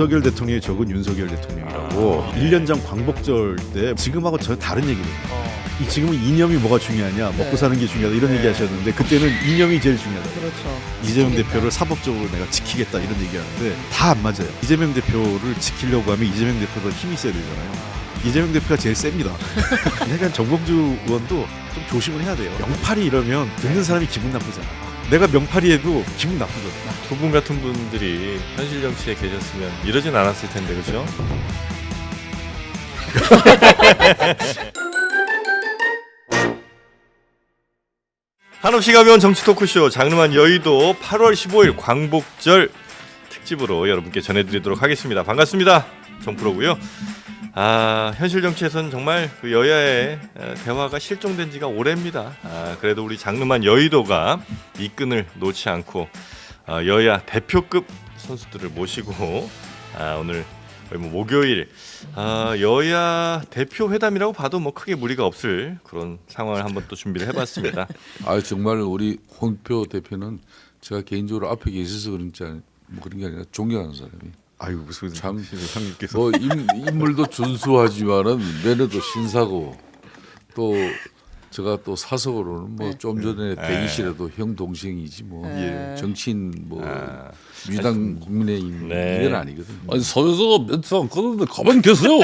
윤석열 대통령이 적은 윤석열 대통령이라고 1년 전 광복절 때 지금하고 저 다른 얘기거든요. 이 지금은 이념이 뭐가 중요하냐, 먹고 사는 게 중요하다 이런 얘기 하셨는데 그때는 이념이 제일 중요하다. 그렇죠. 이재명 대표를 사법적으로 내가 지키겠다 이런 얘기하는데 다 안 맞아요. 이재명 대표를 지키려고 하면 이재명 대표보다 힘이 세야 되잖아요. 이재명 대표가 제일 셉니다. 그러니까 정봉주 의원도 좀 조심을 해야 돼요. 명팔이 이러면 듣는 사람이 기분 나쁘잖아. 내가 명팔이 해도 기분 나쁘거든. 두 분 같은 분들이 현실 정치에 계셨으면 이러진 않았을 텐데, 그죠? 한없이 가벼운 정치 토크쇼 장르만 여의도 8월 15일 광복절 특집으로 여러분께 전해드리도록 하겠습니다. 반갑습니다. 정프로고요. 현실 정치에서는 정말 그 여야의 대화가 실종된 지가 오래입니다. 그래도 우리 장르만 여의도가 이 끈을 놓지 않고 여야 대표급 선수들을 모시고 오늘 거의 뭐 목요일 여야 대표 회담이라고 봐도 뭐 크게 무리가 없을 그런 상황을 한번 또 준비를 해봤습니다. 정말 우리 홍표 대표는 제가 개인적으로 앞에 계셔서 뭐 그런 게 아니라 존경하는 사람이. 아유 무슨 참 형님께서 뭐 인물도 준수하지만은 매너도 신사고 또 제가 또 사석으로는 뭐 좀 전에 대기실에도 형 동생이지 뭐 정치인 뭐 민주당 국민의힘 이건 아니거든. 아니 사회자가 멘트 안 끊는데 가만히 계세요.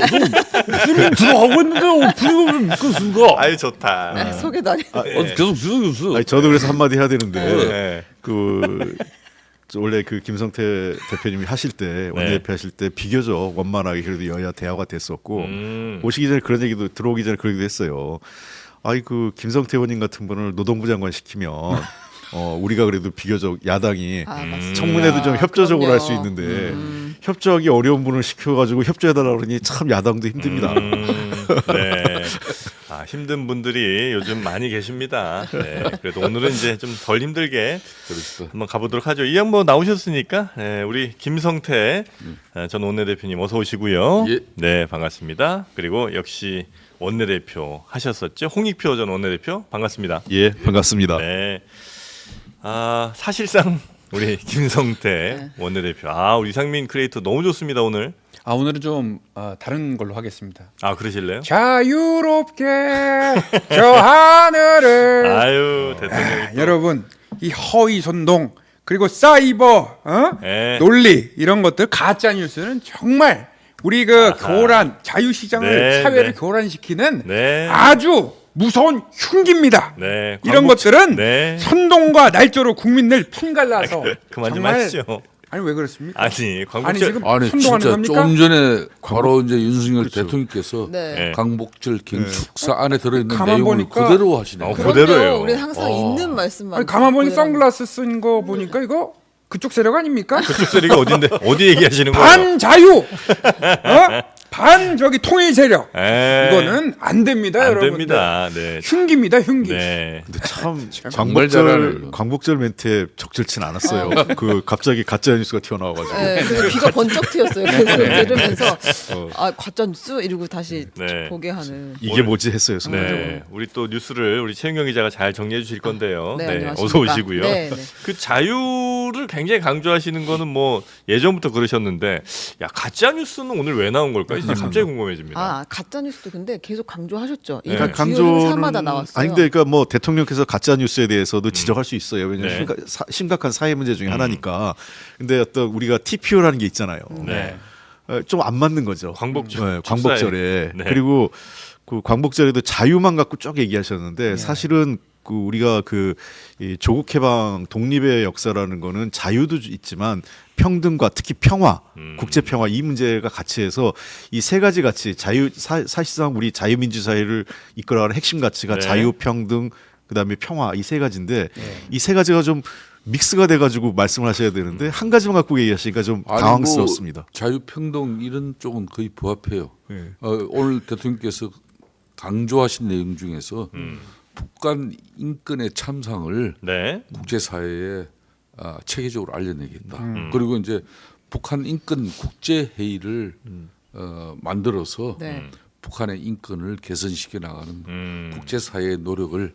좀 들어가고 있는데 분위기를 믿겠습니까? 아유 좋다. 소개도 안 해. 계속 지속했어요. 아니 저도 그래서 한마디 해야 되는데 네. 원래 그 김성태 대표님이 하실 때 원내대표 하실 때 비교적 원만하게 그래도 여야 대화가 됐었고 오시기 전에 그런 얘기도 들어오기 전에 그러기도 했어요. 그 김성태 의원님 같은 분을 노동부 장관 시키면 우리가 그래도 비교적 야당이 청문회도 좀 협조적으로 할 수 있는데 협조하기 어려운 분을 시켜가지고 협조해달라고 그러니 참 야당도 힘듭니다. 네. 힘든 분들이 요즘 많이 계십니다. 네. 그래도 오늘은 이제 좀 덜 힘들게 한번 가보도록 하죠. 이 양반 나오셨으니까 우리 김성태 전 원내대표님 어서 오시고요. 예. 네, 반갑습니다. 그리고 역시 원내대표 하셨었죠. 홍익표 전 원내대표 반갑습니다. 예, 반갑습니다. 네. 사실상 우리 김성태 원내대표. 우리 이상민 크리에이터 너무 좋습니다 오늘. 오늘은 좀 다른 걸로 하겠습니다. 그러실래요? 자유롭게 저 하늘을 아유 대통령이 또. 여러분 이 허위 선동 그리고 사이버 논리 이런 것들 가짜 뉴스는 정말 우리 그 교란 자유시장을 사회를 교란시키는 아주 무서운 흉기입니다. 네, 이런 것들은 선동과 날조로 국민을 편갈라서 그만 좀 정말 하시죠. 아니 왜 그렇습니까? 아니 광복절 지금 아니 선동하는 진짜 겁니까? 좀 전에 바로 이제 윤석열 대통령께서 네. 광복절 경축사 안에 들어있는 가만 내용을 보니까 그대로 하시네요. 그대로예요. 우리 항상 있는 말씀만. 아니 가만 보니 선글라스 쓴 거 보니까 이거 그쪽 세력 아닙니까? 그쪽 소리가 어딘데 어디 얘기하시는 거예요? 반자유, 반 저기 통일 세력. 에이, 이거는 안 됩니다, 안 여러분. 됩니다. 네. 흉기입니다, 흉기. 네. 근데 참 정말 잘하네요. 광복절 멘트에 적절치 않았어요. 갑자기 가짜 뉴스가 튀어나와가지고. 네, 그래서 귀가 번쩍 트였어요. 그래서 들으면서 가짜 뉴스 이러고 다시 보게 하는. 이게 뭐지 했어요 순간적으로. 네. 우리 또 뉴스를 우리 최은경 기자가 잘 정리해 주실 건데요. 네, 안녕하십니까. 어서 오시고요. 네, 네. 그 자유를 굉장히 강조하시는 거는 뭐 예전부터 그러셨는데 가짜 뉴스는 오늘 왜 나온 걸까요? 진짜 갑자기 궁금해집니다. 가짜 뉴스도 근데 계속 강조하셨죠. 네. 이거 주요 행사마다 나왔어요. 아니 근데 그러니까 뭐 대통령께서 가짜 뉴스에 대해서도 지적할 수 있어요. 왜냐하면 심각한 사회 문제 중에 하나니까. 근데 어떤 우리가 TPO라는 게 있잖아요. 네. 좀 안 맞는 거죠. 광복절. 광복절에. 네. 그리고 그 광복절에도 자유만 갖고 쭉 얘기하셨는데 사실은 그 우리가 이 조국 해방 독립의 역사라는 거는 자유도 있지만 평등과 특히 평화, 국제 평화 이 문제가 같이 해서 이 세 가지 가치 사실상 우리 자유민주 사회를 이끌어가는 핵심 가치가 자유, 평등, 그다음에 평화 이 세 가지인데 이 세 가지가 좀 믹스가 돼가지고 말씀을 하셔야 되는데 한 가지만 갖고 얘기하시니까 좀 당황스럽습니다. 뭐 자유평등 이런 쪽은 거의 부합해요. 네. 오늘 대통령께서 강조하신 내용 중에서 북한 인권의 참상을 국제사회에 체계적으로 알려내겠다. 그리고 이제 북한 인권 국제회의를 만들어서 북한의 인권을 개선시켜 나가는 국제사회의 노력을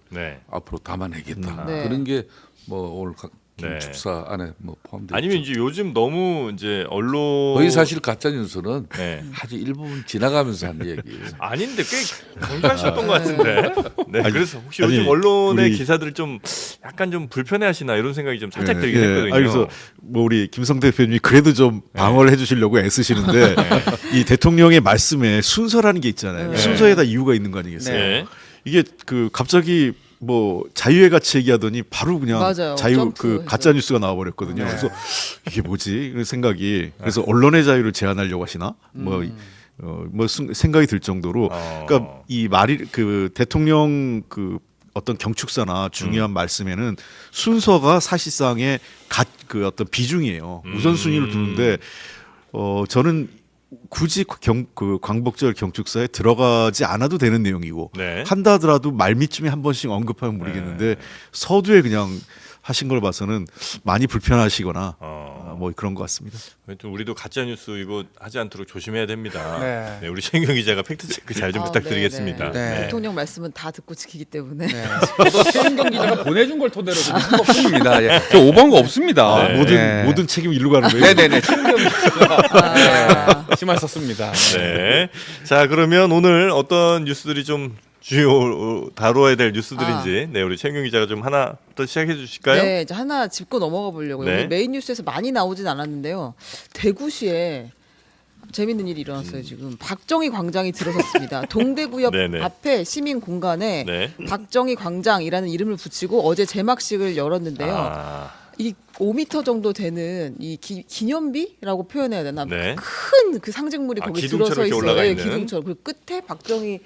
앞으로 담아내겠다. 그런 게 뭐 오늘 경축사 안에 뭐 포함되어 아니면 있죠. 이제 요즘 너무 이제 언론 거의 사실 가짜 뉴스는 네. 아주 일부분 지나가면서 한 얘기예요. 아닌데 꽤 강조하셨던 것 같은데. 네, 그래서 혹시 아니, 요즘 언론의 우리- 기사들을 좀 약간 좀 불편해하시나 이런 생각이 좀 살짝 들긴 했거든요. 그래서 뭐 우리 김성 대표님이 그래도 좀 방어를 해주시려고 애쓰시는데 이 대통령의 말씀에 순서라는 게 있잖아요. 순서에다 이유가 있는 거 아니겠어요? 네. 이게 그 갑자기 뭐 자유의 가치 얘기하더니 바로 그냥 맞아요. 자유 그 점프해서. 가짜 뉴스가 나와버렸거든요. 그래서 이게 뭐지? 이런 생각이 그래서 언론의 자유를 제한하려고 하시나? 생각이 들 정도로 그러니까 이 말이 그 대통령 그 어떤 경축사나 중요한 말씀에는 순서가 사실상의 그 어떤 비중이에요. 우선순위를 두는데 저는 굳이 그 광복절 경축사에 들어가지 않아도 되는 내용이고 네. 한다 하더라도 말미쯤에 한 번씩 언급하면 모르겠는데 서두에 그냥 하신 걸 봐서는 많이 불편하시거나 뭐 그런 것 같습니다. 하여튼 우리도 가짜 뉴스 이거 하지 않도록 조심해야 됩니다. 네. 네, 우리 최인경 기자가 팩트 체크 잘 좀 부탁드리겠습니다. 네. 네. 대통령 말씀은 다 듣고 지키기 때문에. 네. 저도 최인경 기자가 보내준 걸 토대로 한 것뿐입니다. 예. 저 오버한 거 없습니다. 모든 책임 일로 가는 거예요. 네네네. 최인경 기자가 심할 썼습니다. 네. 자, 그러면 오늘 어떤 뉴스들이 좀 주요 다뤄야 될 뉴스들인지 네, 우리 최인경 기자가 좀 하나부터 시작해 주실까요? 네, 이제 하나 짚고 넘어가 보려고요. 네. 오늘 메인 뉴스에서 많이 나오진 않았는데요. 대구시에 재밌는 일이 일어났어요. 지금 박정희 광장이 들어섰습니다. 동대구역 네네. 앞에 시민 공간에 네. 박정희 광장이라는 이름을 붙이고 어제 개막식을 열었는데요. 아, 이 5m 정도 되는 이 기념비라고 표현해야 되나? 네. 큰 그 상징물이 아, 거기 기둥처럼 들어서 이렇게 있어요. 올라가 네, 있는? 기둥처럼. 그리고 끝에 박정희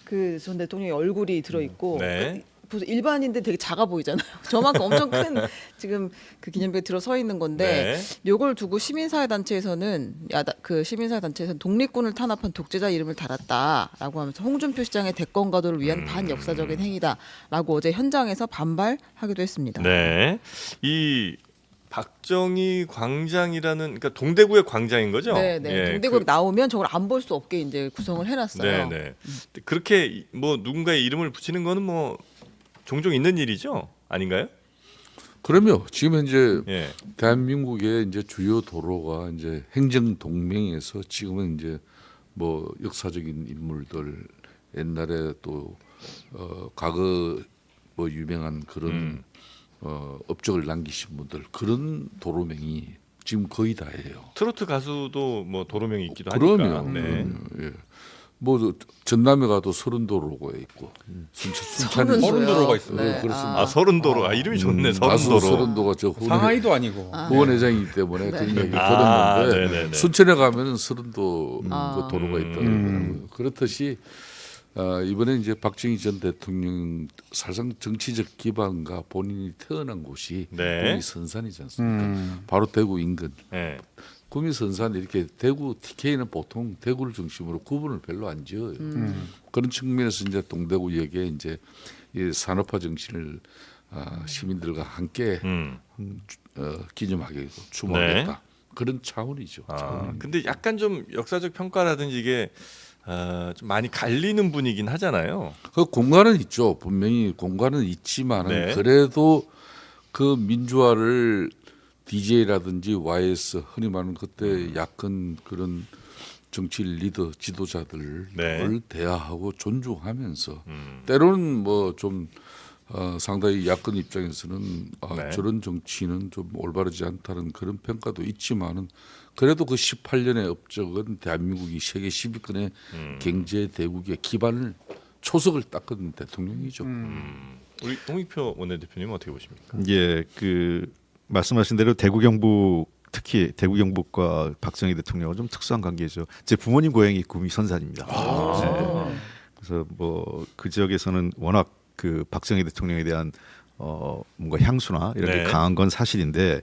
그 전 대통령의 얼굴이 들어 있고 네. 일반인들 되게 작아 보이잖아요. 저만큼 엄청 큰 지금 그 기념비에 들어서 있는 건데 요걸 두고 시민사회 단체에서는 그 시민사회 단체에서는 독립군을 탄압한 독재자 이름을 달았다라고 하면서 홍준표 시장의 대권 가도를 위한 반역사적인 행위다라고 어제 현장에서 반발하기도 했습니다. 네. 이 박정희 광장이라는 그러니까 동대구의 광장인 거죠? 네, 네. 예, 동대구역 나오면 저걸 안 볼 수 없게 이제 구성을 해놨어요. 네, 네. 그렇게 뭐 누군가의 이름을 붙이는 거는 뭐 종종 있는 일이죠? 아닌가요? 그러면 지금 현재 예. 대한민국의 이제 주요 도로가 이제 행정 동맹에서 지금은 이제 뭐 역사적인 인물들 옛날에 또 과거 뭐 유명한 그런 업적을 남기신 분들 그런 도로명이 지금 거의 다예요. 트로트 가수도 뭐 도로명이 있기도 그러면 하니까. 네. 예. 뭐 전남에 가도 서른도로가 있고 순천에 서른도로가 있어요. 네, 그렇습니다. 아 서른도로. 아 이름이 좋네. 가수 서른도로. 서른도가 저 상하이도 아니고. 후원 회장이기 때문에 그런 얘기를 아, 들었는데 네네네. 순천에 가면은 서른도 그 도로가 있다고 그러더라고요. 그렇듯이 이번에 이제 박정희 전 대통령 사실상 정치적 기반과 본인이 태어난 곳이 네. 구미 선산이지 않습니까? 바로 대구 인근. 네. 구미 선산 이렇게 대구 TK는 보통 대구를 중심으로 구분을 별로 안 지어요. 그런 측면에서 이제 동대구역에 이제 이 산업화 정신을 시민들과 함께 기념하게 추모하겠다. 그런 차원이죠. 차원입니다. 근데 약간 좀 역사적 평가라든지 이게 좀 많이 갈리는 분이긴 하잖아요. 그 공간은 있죠. 분명히 공간은 있지만은 네. 그래도 그 민주화를 DJ라든지 YS 흔히 말하는 그때 야권 그런 정치 리더 지도자들을 네. 대하하고 존중하면서 때로는 뭐 좀 상당히 야권 입장에서는 네. 저런 정치는 좀 올바르지 않다는 그런 평가도 있지만은 그래도 그 18년의 업적은 대한민국이 세계 10위권의 경제 대국의 기반을 초석을 닦은 대통령이죠. 우리 홍익표 원내대표님은 어떻게 보십니까? 예, 그 말씀하신 대로 대구 경북 특히 대구 경북과 박정희 대통령은 좀 특수한 관계죠. 제 부모님 고향이 구미 선산입니다. 네. 그래서 뭐 그 지역에서는 워낙 그 박정희 대통령에 대한 뭔가 향수나 이런 네. 게 강한 건 사실인데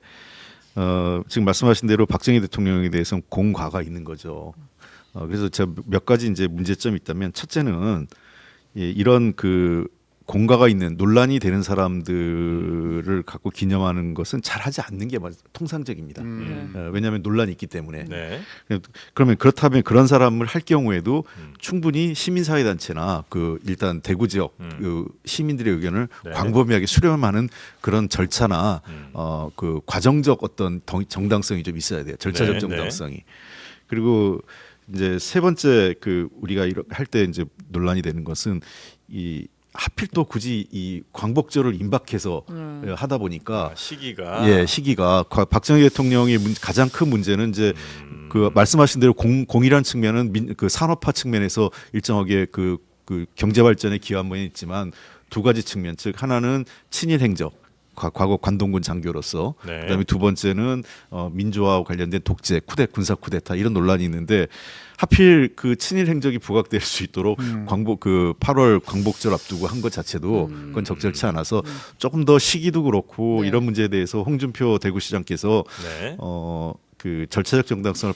지금 말씀하신 대로 박정희 대통령에 대해서는 공과가 있는 거죠. 그래서 제가 몇 가지 이제 문제점이 있다면 첫째는 이런 그 공가가 있는 논란이 되는 사람들을 갖고 기념하는 것은 잘하지 않는 게 통상적입니다. 왜냐하면 논란이 있기 때문에. 네. 그러면 그렇다면 그런 사람을 할 경우에도 충분히 시민사회단체나 그 일단 대구 지역 그 시민들의 의견을 네. 광범위하게 수렴하는 그런 절차나 그 과정적 어떤 정당성이 좀 있어야 돼요. 절차적 네, 정당성이. 그리고 이제 세 번째 그 우리가 할 때 이제 논란이 되는 것은 이 하필 또 굳이 이 광복절을 임박해서 하다 보니까 시기가 박정희 대통령의 가장 큰 문제는 이제 그 말씀하신 대로 공이란 측면은 그 산업화 측면에서 일정하게 그 경제 발전에 기여한 면이 있지만 두 가지 측면, 즉 하나는 친일 행적. 과거 관동군 장교로서 네. 그다음에 두 번째는 민주화와 관련된 독재, 군사 쿠데타 이런 논란이 있는데 하필 그 친일 행적이 부각될 수 있도록 그 8월 광복절 앞두고 한 것 자체도 그건 적절치 않아서 조금 더 시기도 그렇고 네. 이런 문제에 대해서 홍준표 대구시장께서 네. 그 절차적 정당성을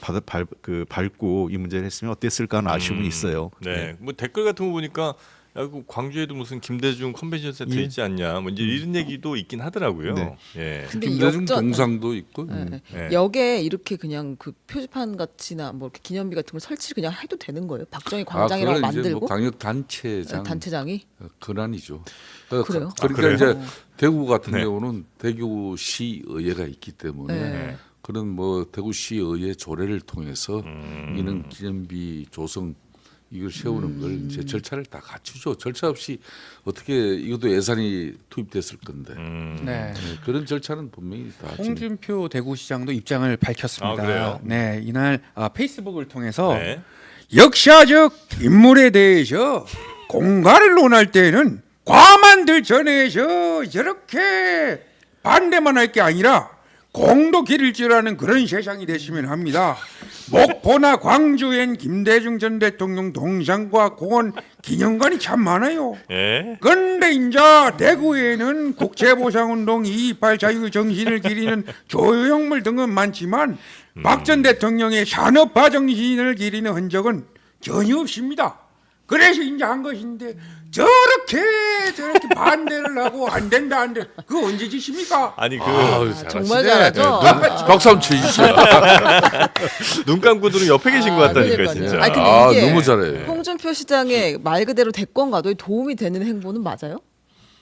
밟고 이 문제를 했으면 어땠을까 하는 아쉬움은 있어요. 네. 뭐 댓글 같은 거 보니까 야, 그 광주에도 무슨 김대중 컨벤션 센터 있지 않냐, 뭐 이제 이런 얘기도 있긴 하더라고요. 네. 예. 근데 이 김대중 역전 동상도 있고. 네. 네. 역에 이렇게 그냥 그 표지판 같이나 뭐 이렇게 기념비 같은 걸 설치를 그냥 해도 되는 거예요? 박정희 광장이라고 그건 이제 만들고 뭐 강력 단체장 단체장이 권한이죠. 그래요? 그러니까 그래요? 이제 대구 같은 네. 경우는 대구시의회가 있기 때문에 네. 그런 뭐 대구시의회 조례를 통해서 이런 기념비 조성 이걸 세우는 걸 이제 절차를 다 갖추죠. 절차 없이 어떻게 이것도 예산이 투입됐을 건데 네. 그런 절차는 분명히 다 홍준표 대구시장도 입장을 밝혔습니다. 아, 그래요? 네, 이날 페이스북을 통해서 네. 역사적 인물에 대해서 공가를 논할 때는 과만들 전에서 저렇게 반대만 할 게 아니라 공도 기를 줄 아는 그런 세상이 됐으면 합니다. 목포나 광주엔 김대중 전 대통령 동상과 공원 기념관이 참 많아요. 예. 근데 이제 대구에는 국제보상운동 228 자유 정신을 기리는 조형물 등은 많지만 박 전 대통령의 산업화 정신을 기리는 흔적은 전혀 없습니다. 그래서 이제 한 것인데 저렇게 반대를 하고 안 된다 안 돼. 그거 언제 짓입니까? 아니 그 정말 잘하죠. 박수 한번 쳐주세요. 눈 감고 들은 옆에 계신 것 같다니까 그러니까요. 진짜. 아니, 근데 이게 너무 잘해. 홍준표 시장의 말 그대로 대권 가도에 도움이 되는 행보는 맞아요?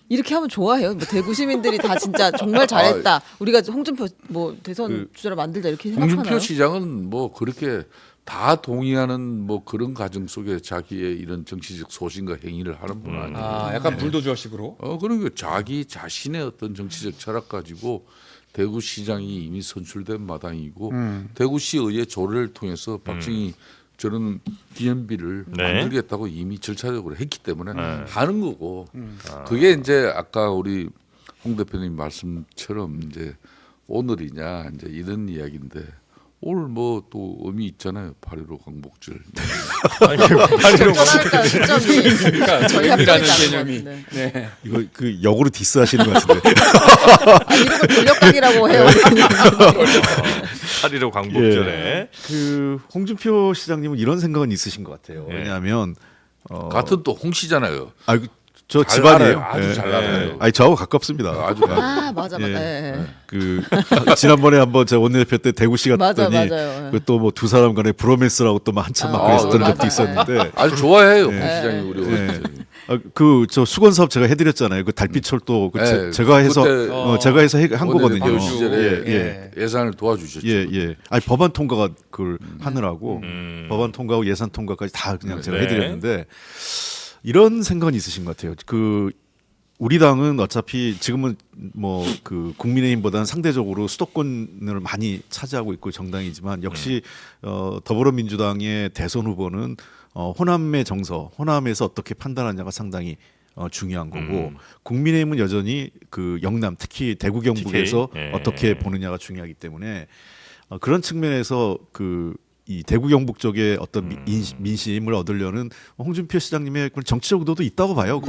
이렇게 하면 좋아해요. 뭐 대구 시민들이 다 진짜 정말 잘했다. 우리가 홍준표 뭐 대선 주자를 만들자 이렇게 생각하나요? 홍준표 시장은 뭐 그렇게 다 동의하는 뭐 그런 과정 속에 자기의 이런 정치적 소신과 행위를 하는 분은 아니에요. 아, 약간 불도저식으로. 그러니까 자기 자신의 어떤 정치적 철학 가지고 대구시장이 이미 선출된 마당이고 대구시의회 조례를 통해서 박정희 저런 기념비를 네. 만들겠다고 이미 절차적으로 했기 때문에 하는 거고 그게 이제 아까 우리 홍 대표님 말씀처럼 이제 오늘이냐 이제 이런 이야기인데 오늘 뭐 또 의미 있잖아요. 8.15 광복절. 어쩌랄까요, 시점이. 저희 의미라는 합정이 개념이. 다른 것 같은데. 네. 이거 그 역으로 디스하시는 것 같은데. 아, 이런 거 돌려가기라고 해요. 8.15 광복절에 그 홍준표 시장님은 이런 생각은 있으신 것 같아요. 예. 왜냐하면 같은 또 홍 씨잖아요. 저 잘 집안이에요. 알아요. 아주 잘 알아요. 아니 저하고 가깝습니다. 아주 아 맞아. 예. 예. 그 지난번에 한번 제가 원내대표 때 대구시 갔더니 맞아요. 그 또 뭐 두 사람 간에 브로맨스라고 또 막 한참 막 그랬었던 맞아요. 적도 있었는데 아주 좋아해요. 홍 네. 시장이 우리 네. 어릴 때. 그 저 수건 사업 제가 해드렸잖아요. 그 달빛철도 그 네, 제가 해서 그때 제가 해서 한 원내대표 거거든요. 시절에 예. 예산을 도와주셨죠. 예. 아니 법안 통과가 그걸 하느라고 법안 통과하고 예산 통과까지 다 그냥 제가 네. 해드렸는데 이런 생각은 있으신 것 같아요. 그 우리 당은 어차피 지금은 뭐 그 국민의힘보다는 상대적으로 수도권을 많이 차지하고 있고 정당이지만 역시 더불어민주당의 대선 후보는 호남의 정서, 호남에서 어떻게 판단하냐가 상당히 중요한 거고 국민의힘은 여전히 그 영남 특히 대구 경북에서 TK? 예. 어떻게 보느냐가 중요하기 때문에 그런 측면에서 그 이 대구 경북 쪽에 어떤 민심을 얻으려는 홍준표 시장님의 그런 정치적 의도도 있다고 봐요.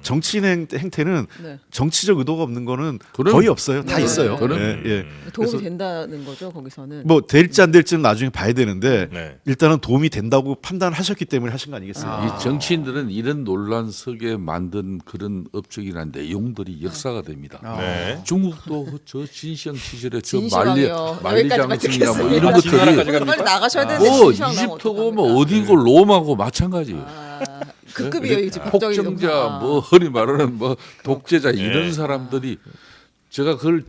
정치인 행태는 네. 정치적 의도가 없는 거는 그럼. 거의 없어요. 다 네. 있어요. 그럼. 예, 예. 도움이 그래서 된다는 거죠 거기서는. 뭐 될지 안 될지는 나중에 봐야 되는데 네. 일단은 도움이 된다고 판단하셨기 때문에 하신 거 아니겠습니까? 이 정치인들은 이런 논란 속에 만든 그런 업적이나 내용들이 역사가 됩니다. 네. 중국도 저 진시황 시절에 저 진시황이요. 만리장성이나 여기까지만 뭐 이런 듣겠습니다. 것들이 빨리 나가셔야 되는데 뭐 진시황 나오면 이집트고 뭐 어떡합니까? 어디고 로마고 마찬가지예요. 그 급이에요 이제 국적이 폭정자 뭐 흔히 말하는 뭐 독재자 이런 사람들이 제가 그걸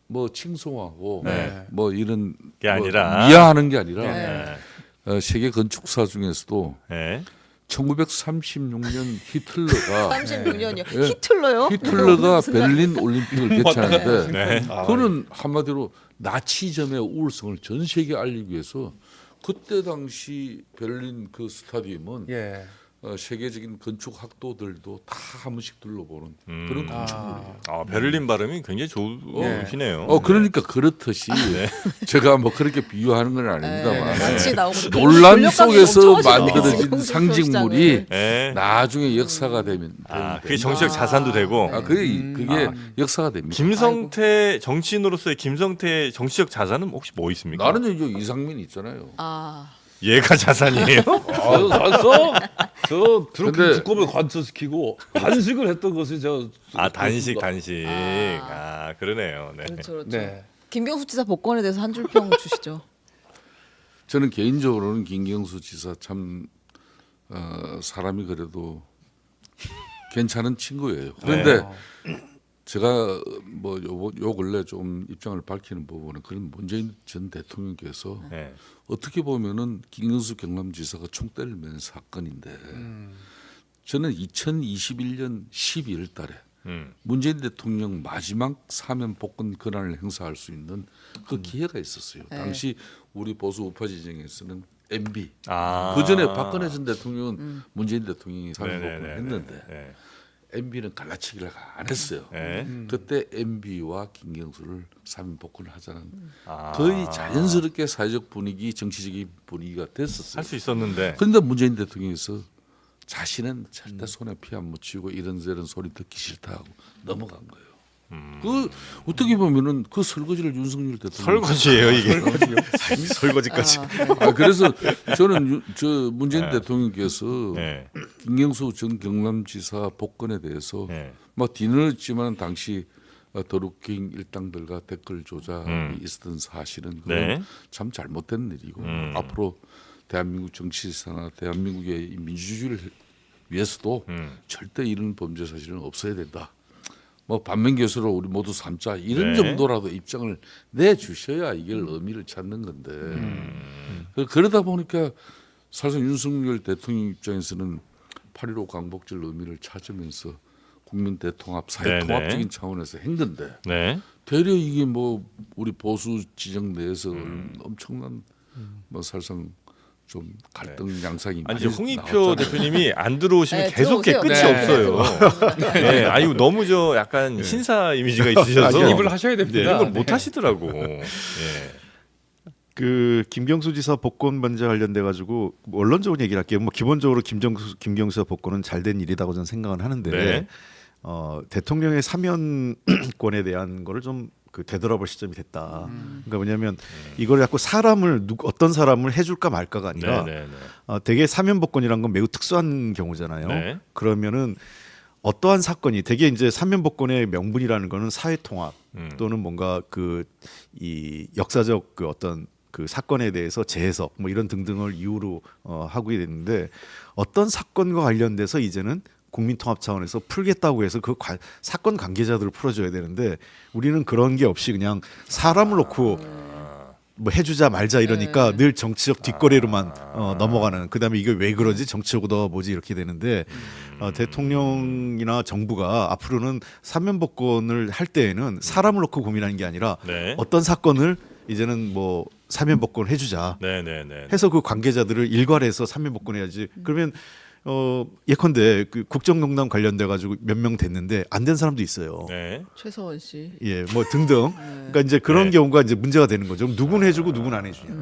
뭐 칭송하고 네. 뭐 이런 게 뭐 아니라. 미화하는 게 아니라 네. 세계 건축사 중에서도 네. 1936년 히틀러가 36년이요. 예. 히틀러요? 히틀러가 베를린 올림픽을 개최하는데 네. 그는 한마디로 나치즘의 우울성을 전 세계에 알리기 위해서 그때 당시 베를린 그 스타디움은 예. 세계적인 건축 학도들도 다 한 번씩 둘러보는 그런 건축물이에요. 아, 베를린 발음이 굉장히 좋으시네요. 그러니까 그렇듯이 제가 뭐 그렇게 비유하는 건 아닙니다만 같이 나오고 논란 속에서 권력감이 만들어진 엄청나시죠, 상징물이 네. 나중에 역사가 되면 아, 그게 정치적 자산도 되고. 그게 역사가 됩니다. 김성태 정치인으로서의 김성태 정치적 자산은 혹시 뭐 있습니까? 나는 이제 이상민 있잖아요. 얘가 자산이에요? 아유 잘써. 저 근데- 드루킹 두꺼비 관철시키고 단식을 했던 것이 저. 아, 단식. 아, 그러네요. 네. 그렇죠, 그렇죠. 네. 김경수 지사 복권에 대해서 한 줄 평 주시죠. 저는 개인적으로는 김경수 지사 참 사람이 그래도 괜찮은 친구예요. 그런데 제가 뭐 요 근래 좀 입장을 밝히는 부분은 그런 문재인 전 대통령께서 네. 어떻게 보면은 김경수 경남지사가 총대를 맨 사건인데 저는 2021년 12월 달에 문재인 대통령 마지막 사면 복권 권한을 행사할 수 있는 그 기회가 있었어요. 당시 우리 보수 우파 지정에서는 MB. 아. 그 전에 박근혜 전 대통령은 문재인 대통령이 사면 복권을 네네네. 했는데 네. MB는 갈라치기를 안 했어요. 네. 그때 MB와 김경수를 사면 복권을 하자는 아. 거의 자연스럽게 사회적 분위기, 정치적인 분위기가 됐었어요. 할 수 있었는데. 그런데 문재인 대통령께서 자신은 절대 손에 피 안 묻히고 이런저런 소리 듣기 싫다 하고 넘어간 거예요. 그 어떻게 보면은 그 설거지를 윤석열 대통령 설거지예요, 이게. 설거지까지. 그래서 저는 저 문재인 대통령께서 네. 김경수 전 경남지사 복권에 대해서 네. 뭐 뒤늦었지만 당시 더루킹 일당들과 댓글 조작이 있었던 사실은 그건 네. 참 잘못된 일이고 앞으로 대한민국 정치사나 대한민국의 이 민주주의를 위해서도 절대 이런 범죄 사실은 없어야 된다. 뭐 반면교수로 우리 모두 삼자 이런 네. 정도라도 입장을 내주셔야 이게 의미를 찾는 건데 그러다 보니까 사실상 윤석열 대통령 입장에서는 8.15 광복절 의미를 찾으면서 국민 대통합, 사회 네네. 통합적인 차원에서 한 건데 네. 되려 이게 뭐 우리 보수 지정 내에서 엄청난 뭐 사실상 좀 갈등 양상이 아니 많이 이제 홍익표 나왔잖아요. 대표님이 안 들어오시면 네, 계속 끝이 들어오세요. 없어요. 네. 아니 너무 저 약간 신사 이미지가 있으셔서 입을 하셔야 됩니다. 이런 걸 못 하시더라고. 예. 그 김경수 지사 복권 문제 관련돼 가지고 뭐 원론적으로 얘기를 할게요. 뭐 기본적으로 김경수 복권은 잘된 일이라고 저는 생각은 하는데 네. 대통령의 사면권에 대한 거를 좀 그 되돌아볼 시점이 됐다. 그러니까 뭐냐면 이걸 자꾸 사람을 어떤 사람을 해줄까 말까가 아니라 네, 네, 네. 되게 사면 복권이란 건 매우 특수한 경우잖아요. 네. 그러면은 어떠한 사건이 되게 이제 사면 복권의 명분이라는 거는 사회 통합 또는 뭔가 그 이 역사적 그 어떤 그 사건에 대해서 재해석 뭐 이런 등등을 이유로 하고 있는데 어떤 사건과 관련돼서 이제는 국민통합 차원에서 풀겠다고 해서 그 사건 관계자들을 풀어줘야 되는데 우리는 그런 게 없이 그냥 사람을 놓고 뭐 해주자 말자 이러니까 늘 정치적 뒷거래로만 넘어가는. 그다음에 이게 왜 그러지 정치적 의도가 뭐지 이렇게 되는데 대통령이나 정부가 앞으로는 사면복권을 할 때에는 사람을 놓고 고민하는 게 아니라 네. 어떤 사건을 이제는 뭐 사면복권 해주자 네, 네, 네. 해서 그 관계자들을 일괄해서 사면복권해야지. 그러면 예컨대 그 국정농단 관련돼 가지고 몇 명 됐는데 안 된 사람도 있어요. 네. 최서원 씨. 예, 뭐 등등. 그러니까 이제 그런 네. 경우가 이제 문제가 되는 거죠. 누군 해주고 누군 안 해주냐.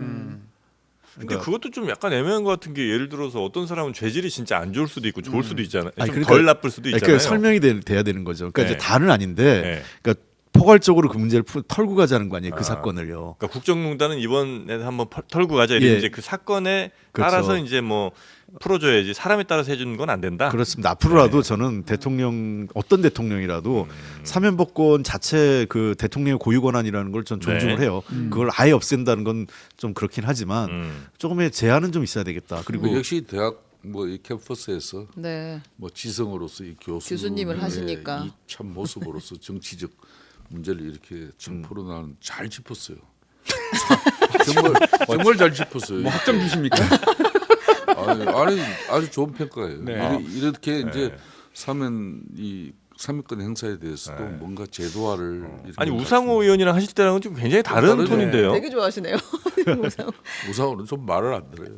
근데 그것도 좀 약간 애매한 것 같은 게 예를 들어서 어떤 사람은 죄질이 진짜 안 좋을 수도 있고 좋을 수도 있잖아요. 아니, 좀 그러니까- 덜 나쁠 수도 있잖아요. 그러니까 설명이 돼야 되는 거죠. 그러니까 네. 이제 다는 아닌데, 네. 그러니까 포괄적으로 그 문제를 털고 가자는 거 아니에요. 그 사건을요. 그러니까 국정농단은 이번에 한번 털고 가자 이런 예. 이제 그 사건에 그렇죠. 따라서 이제 뭐 풀어줘야지 사람에 따라서 해주는 건 안 된다. 그렇습니다. 앞으로라도 네. 저는 어떤 대통령이라도 사면복권 자체 그 대통령의 고유 권한이라는 걸 전 존중을 네. 해요. 그걸 아예 없앤다는 건 좀 그렇긴 하지만 조금의 제한은 좀 있어야 되겠다. 그리고 그리고 역시 대학 뭐 이 캠퍼스에서 네. 뭐 지성으로서 이 교수님을 하시니까. 이 참 모습으로서 정치적 문제를 이렇게 참 풀어나는 잘 짚었어요. 정말 잘 짚었어요. 뭐 학점 주십니까? 아니 아주 좋은 평가예요. 네. 이렇게 이제 사면권 행사에 대해서도 뭔가 제도화를 이렇게 아니 우상호 의원이랑 하실 때랑은 좀 굉장히 다른 다르죠. 톤인데요. 되게 좋아하시네요. 우상호. 우상호는 좀 말을 안 들어요.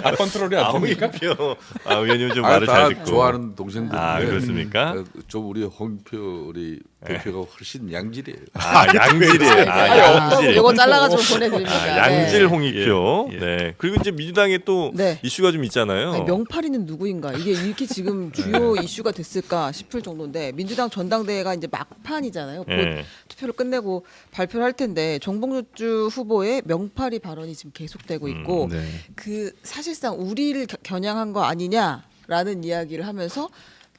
아, 컨트롤이 안 됩니까? 홍익표 의원님 좀 말을 다 잘 듣고. 좋아하는 동생들인데 아 그렇습니까? 좀 우리 홍익표 우리 대표가 훨씬 양질이에요. 아 양질이에요. 아 양질. 이거 잘라가지고 보내드립니다. 아, 양질 네. 홍익표. 네. 그리고 이제 민주당에 또 네. 이슈가 좀 있잖아요. 아니, 명팔이는 누구인가 이게 이렇게 지금 주요 이슈가 됐을까 싶을 정도인데 민주당 전당대회가 이제 막판이잖아요. 곧 네. 투표를 끝내고 발표를 할 텐데 정봉주 후보의 명팔이 발언이 지금 계속되고 있고 네. 그 사실상 우리를 겨냥한 거 아니냐라는 이야기를 하면서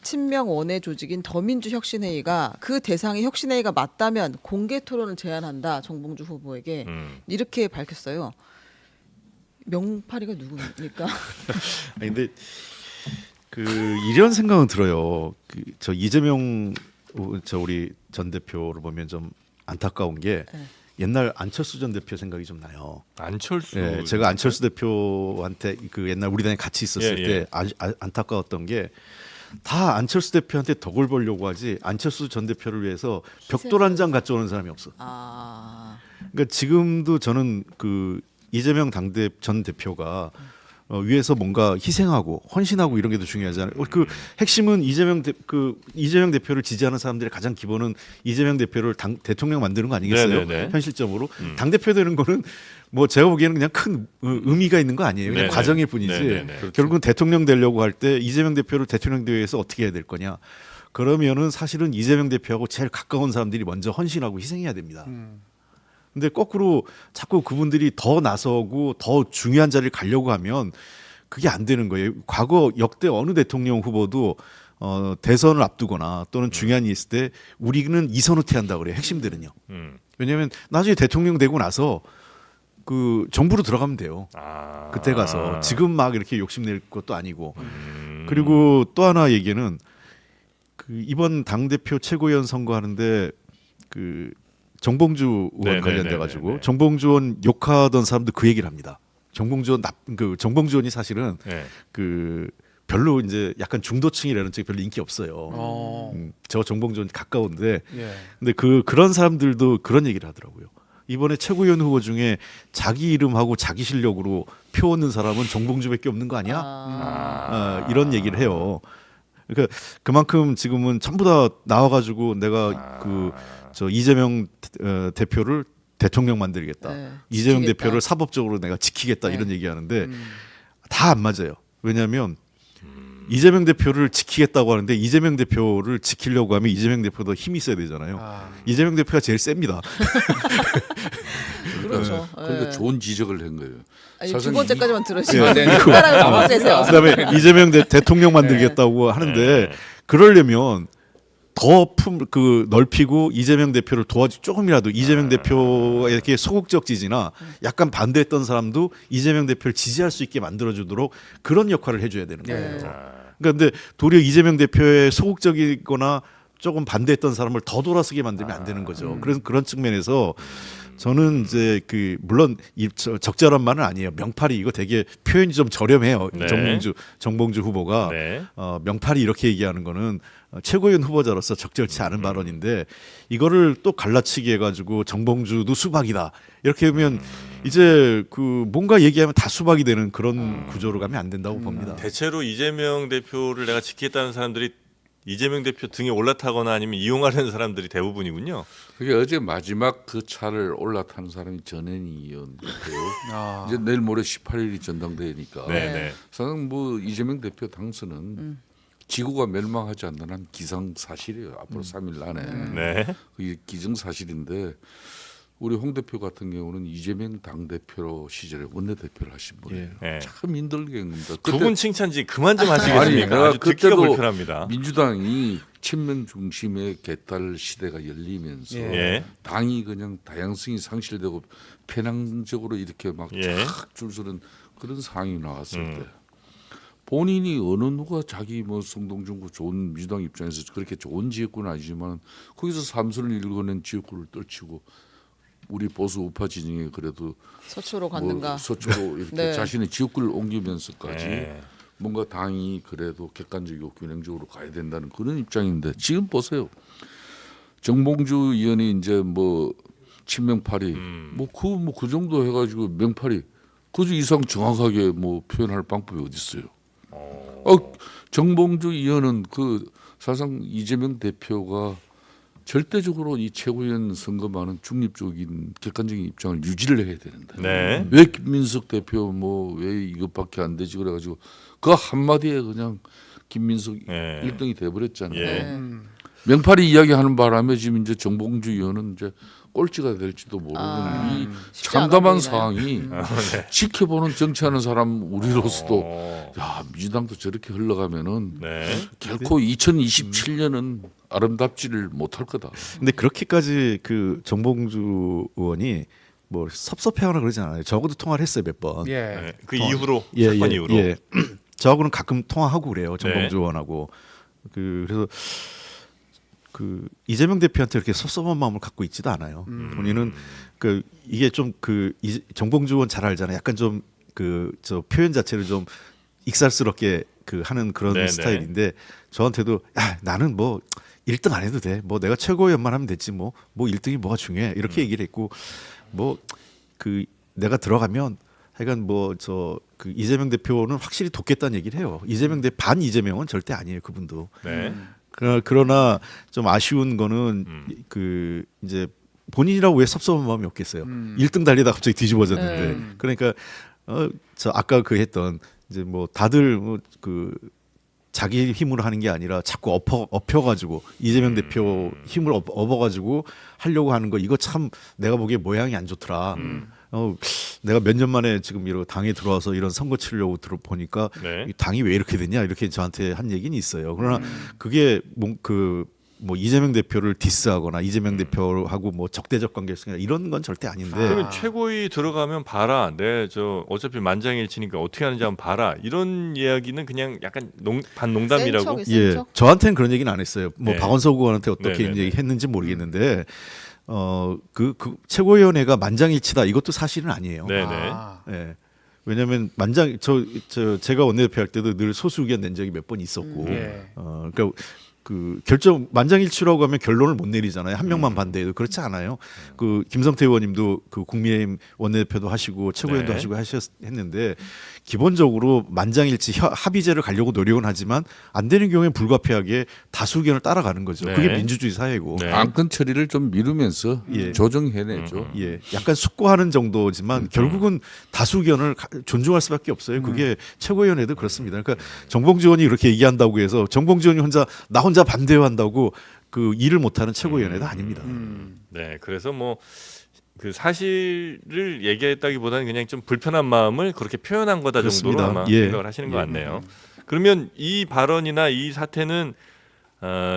친명 원외 조직인 더민주혁신회의가 그 대상이 혁신회의가 맞다면 공개 토론을 제안한다 정봉주 후보에게 이렇게 밝혔어요. 명팔이가 누굽니까? 아니, 근데 그 이런 생각은 들어요. 저 이재명 저 우리 전 대표를 보면 좀 안타까운 게 네. 옛날 안철수 전 대표 생각이 좀 나요. 안철수. 예, 제가 안철수 대표한테 그 옛날 우리 당에 같이 있었을 예, 예. 때 안타까웠던 게 다 안철수 대표한테 덕을 보려고 하지 안철수 전 대표를 위해서 벽돌 한 장 가져오는 사람이 없어. 아, 그러니까 지금도 저는 그 이재명 전 대표가 위에서 뭔가 희생하고 헌신하고 이런 게 더 중요하잖아요. 그 핵심은 이재명 대표를 지지하는 사람들의 가장 기본은 이재명 대표를 대통령 만드는 거 아니겠어요? 네네네. 현실적으로 당 대표 되는 거는 뭐 제가 보기에는 그냥 큰 의미가 있는 거 아니에요. 그냥 네네. 과정일 뿐이지. 네네네. 결국은 대통령 되려고 할 때 이재명 대표를 대통령 대회에서 어떻게 해야 될 거냐? 그러면은 사실은 이재명 대표하고 제일 가까운 사람들이 먼저 헌신하고 희생해야 됩니다. 근데 거꾸로 자꾸 그분들이 더 나서고 더 중요한 자리를 가려고 하면 그게 안 되는 거예요. 과거 역대 어느 대통령 후보도 대선을 앞두거나 또는 중요한 일이 있을 때 우리는 이선 후퇴한다고 그래요. 핵심들은요. 왜냐하면 나중에 대통령 되고 나서 그 정부로 들어가면 돼요. 아. 그때 가서 지금 막 이렇게 욕심낼 것도 아니고. 그리고 또 하나 얘기는 그 이번 당 대표 최고위원 선거하는데 그 정봉주 의원 네네네네네. 관련돼 가지고 정봉주 의원 욕하던 사람도 그 얘기를 합니다. 정봉주 의원이 사실은 네. 그 별로 이제 약간 중도층이라는 쪽에 별로 인기 없어요. 저 정봉주 의원 가까운데 예. 근데 그런 사람들도 그런 얘기를 하더라고요. 이번에 최고위원 후보 중에 자기 이름하고 자기 실력으로 표 얻는 사람은 정봉주밖에 없는 거 아니야? 이런 얘기를 해요. 그러니까 그만큼 지금은 전부 다 나와가지고 내가 저 이재명 대표를 대통령 만들겠다. 네, 이재명 지키겠다. 대표를 사법적으로 내가 지키겠다 네. 이런 얘기하는데 다 안 맞아요. 왜냐하면 이재명 대표를 지키겠다고 하는데 이재명 대표를 지키려고 하면 이재명 대표도 힘이 있어야 되잖아요. 이재명 대표가 제일 셉니다. 그렇죠. 그러니까 예. 좋은 지적을 한 거예요. 아니, 두 사실은 번째까지만 예. 들으시면 숟가락을 두 번째세요. 그다음에 이재명 대통령 만들겠다고 하는데 그러려면 더 넓히고 이재명 대표를 도와주 조금이라도 이재명 대표에게 소극적 지지나 약간 반대했던 사람도 이재명 대표를 지지할 수 있게 만들어주도록 그런 역할을 해줘야 되는 거예요. 네. 그러니까 근데 도리어 이재명 대표의 소극적이거나 조금 반대했던 사람을 더 돌아서게 만들면 안 되는 거죠. 그래서 그런 측면에서 저는 이제 물론 적절한 말은 아니에요. 명팔이 이거 되게 표현이 좀 저렴해요. 네. 정봉주 후보가 네. 명팔이 이렇게 얘기하는 거는 최고위원 후보자로서 적절치 않은 발언인데 이거를 또 갈라치기 해가지고 정봉주도 수박이다 이렇게 하면 이제 뭔가 얘기하면 다 수박이 되는 그런 구조로 가면 안 된다고 봅니다. 대체로 이재명 대표를 내가 지키겠다는 사람들이 이재명 대표 등에 올라타거나 아니면 이용하려는 사람들이 대부분이군요. 그게 어제 마지막 그 차를 올라타는 사람이 전현희 의원인데요. 이제 내일 모레 18일이 전당대회니까. 네. 저는 뭐 이재명 대표 당선은 지구가 멸망하지 않는 한 기상사실이에요. 앞으로 3일 안에. 네. 그게 기정사실인데 우리 홍 대표 같은 경우는 이재명 당대표 시절에 원내대표를 하신 분이에요. 네. 참 힘들게 합니다. 두 분 칭찬지 그만 좀 아니, 하시겠습니까? 내가 아주 듣기가 그때도 불편합니다. 민주당이 친명 중심의 개딸 시대가 열리면서 예. 당이 그냥 다양성이 상실되고 편향적으로 이렇게 막 예. 쫙 줄서는 그런 상황이 나왔을 때 본인이 어느 누가 자기 뭐 성동중구 좋은 민주당 입장에서 그렇게 좋은 지역구는 아니지만 거기서 삼선을 일궈낸 지역구를 떨치고 우리 보수 우파 진영에 그래도 서초로 뭐 갔는가. 서초로 이렇게 네. 자신의 지역구를 옮기면서까지 네. 뭔가 당이 그래도 객관적이고 균형적으로 가야 된다는 그런 입장인데 지금 보세요. 정봉주 의원이 이제 뭐 친명파리 그 정도 해가지고 명파리 그 이상 정확하게 뭐 표현할 방법이 어디 있어요? 정봉주 의원은 그 사실상 이재명 대표가 절대적으로 이 최고위원 선거만은 중립적인 객관적인 입장을 유지를 해야 되는데 네. 왜 김민석 대표 뭐 왜 이것밖에 안 되지 그래가지고 그 한마디에 그냥 김민석 네. 1등이 돼버렸잖아요. 예. 명팔이 이야기하는 바람에 지금 이제 정봉주 의원은 이제 꼴찌가 될지도 모르는 이 쉽지 참담한 않아 상황이 지켜보는 정치하는 사람 우리로서도 야 민주당도 저렇게 흘러가면은 네. 결코 2027년은 아름답지를 못할 거다. 근데 그렇게까지 그 정봉주 의원이 뭐 섭섭해하거나 그러지 않아요. 저하고도 통화를 했어요 몇 번. 예. 네. 그 이후로 사건 이후로. 예. 저하고는 가끔 통화하고 그래요. 정봉주 네. 의원하고. 그래서 그 이재명 대표한테 이렇게 섭섭한 마음을 갖고 있지도 않아요. 본인은 그 이게 좀 그 정봉주 의원 잘 알잖아요. 약간 좀 그 저 표현 자체를 좀 익살스럽게 그 하는 그런 네네. 스타일인데 저한테도 야 나는 뭐 1등 안 해도 돼. 뭐 내가 최고위원만 하면 됐지 뭐 1등이 뭐가 중요해. 이렇게 얘기를 했고 뭐 그 내가 들어가면 하여간 뭐 저 그 이재명 대표는 확실히 돕겠다는 얘기를 해요. 이재명 반 이재명은 절대 아니에요. 그분도. 네. 그러나 좀 아쉬운 거는 그 이제 본인이라고 왜 섭섭한 마음이 없겠어요. 1등 달리다 갑자기 뒤집어졌는데. 그러니까 저 아까 그 했던 이제 뭐 다들 뭐 그 자기 힘으로 하는 게 아니라 자꾸 엎혀가지고 이재명 대표 힘을 업어가지고 하려고 하는 거 이거 참 내가 보기에 모양이 안 좋더라. 내가 몇 년 만에 지금 이런 당에 들어와서 이런 선거 치려고 보니까 네. 이 당이 왜 이렇게 됐냐 이렇게 저한테 한 얘기는 있어요. 그러나 그게 뭐 이재명 대표를 디스하거나 이재명 대표하고 뭐 적대적 관계를 쓰거나 이런 건 절대 아닌데. 그러면 최고위 들어가면 봐라. 저 어차피 만장일치니까 어떻게 하는지 한번 봐라. 이런 이야기는 그냥 약간 반농담이라고. 예, 센 척? 저한테는 그런 얘기는 안 했어요. 뭐 네. 박원석 의원한테 어떻게 네네네. 얘기했는지 모르겠는데 그 최고위원회가 만장일치다 이것도 사실은 아니에요. 네네. 예. 왜냐하면 제가 원내대표 할 때도 늘 소수 의견 낸 적이 몇 번 있었고, 예. 그러니까 그 결정 만장일치라고 하면 결론을 못 내리잖아요. 한 명만 반대해도 그렇지 않아요. 그 김성태 의원님도 그 국민의힘 원내대표도 하시고 최고위원도 네. 하시고 했는데 기본적으로 만장일치 합의제를 가려고 노력은 하지만 안 되는 경우에 불가피하게 다수 의견을 따라가는 거죠. 네. 그게 민주주의 사회고. 네. 안건 처리를 좀 미루면서 예. 조정해내죠. 예, 약간 숙고하는 정도지만 결국은 다수 의견을 존중할 수밖에 없어요. 그게 최고위원회도 그렇습니다. 그러니까 정봉주 의원이 그렇게 얘기한다고 해서 정봉주 의원이 나 혼자 반대한다고 그 일을 못하는 최고위원회도 아닙니다. 네. 그래서 뭐 그 사실을 얘기했다기보다는 그냥 좀 불편한 마음을 그렇게 표현한 거다 정도로 그렇습니다. 아마 예. 생각을 하시는 것 같네요. 그러면 이 발언이나 이 사태는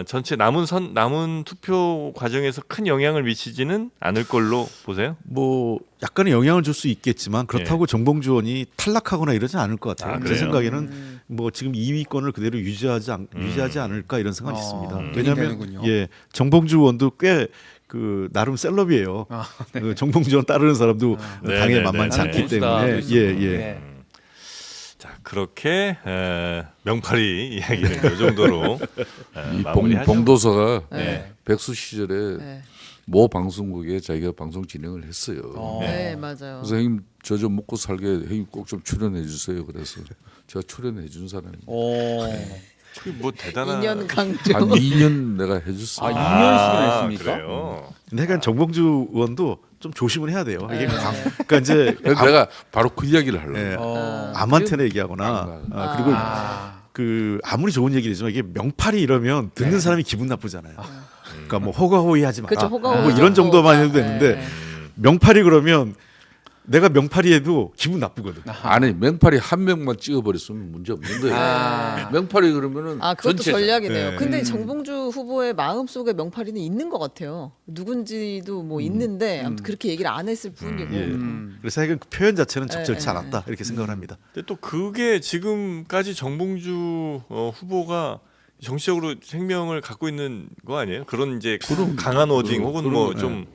전체 남은 투표 과정에서 큰 영향을 미치지는 않을 걸로 보세요. 뭐 약간의 영향을 줄 수 있겠지만 그렇다고 정봉주 의원이 탈락하거나 이러지 않을 것 같아요. 아, 제 그래요? 생각에는 뭐 지금 2위권을 그대로 유지하지 않을까 이런 생각이 있습니다. 왜냐하면 되는군요. 예, 정봉주 의원도 꽤 그 나름 셀럽이에요. 그 정봉주 의원 따르는 사람도 네, 당에 네, 만만치 네, 않기 네. 때문에 예. 자 그렇게 명팔이 이야기는 이 정도로 이 마무리하죠. 봉도서가 네. 백수 시절에 네. 모 방송국에 자기가 방송 진행을 했어요. 네, 맞아요. 그래서 형님 저 좀 먹고 살게 형님 꼭 좀 출연해 주세요. 그래서 제가 출연해 준 사람입니다. 뭐 대단한 2년 강조. 한 2년 내가 해줬어. 아, 2년씩이나 했습니까? 그래요. 근데 약간 정봉주 의원도 좀 조심을 해야 돼요. 이게 그러니까 이제 그래서 내가 바로 그 이야기를 하려고. 예, 어. 암한테나 얘기하거나 그리고 아. 그 아무리 좋은 얘기지만 이게 명팔이 이러면 듣는 사람이 기분 나쁘잖아요. 그러니까 뭐 호가호위하지 마라. 그렇죠, 호가호위 뭐 이런 좋고. 정도만 해도 네, 되는데 네. 명팔이 그러면 내가 명팔이 해도 기분 나쁘거든. 아니 명팔이 한 명만 찍어버렸으면 문제 없는 거예요. 아. 명팔이 그러면은 아 그것도 전체잖아. 전략이네요. 네. 근데 정봉주 후보의 마음 속에 명팔이는 있는 것 같아요. 누군지도 뭐 있는데 아무튼 그렇게 얘기를 안 했을 뿐이고. 예. 그래서 하여간 그 표현 자체는 적절치 네, 않았다 이렇게 생각을 합니다. 근데 또 그게 지금까지 정봉주 후보가 정치적으로 생명을 갖고 있는 거 아니에요? 그런 이제 강한 워딩 혹은 뭐 좀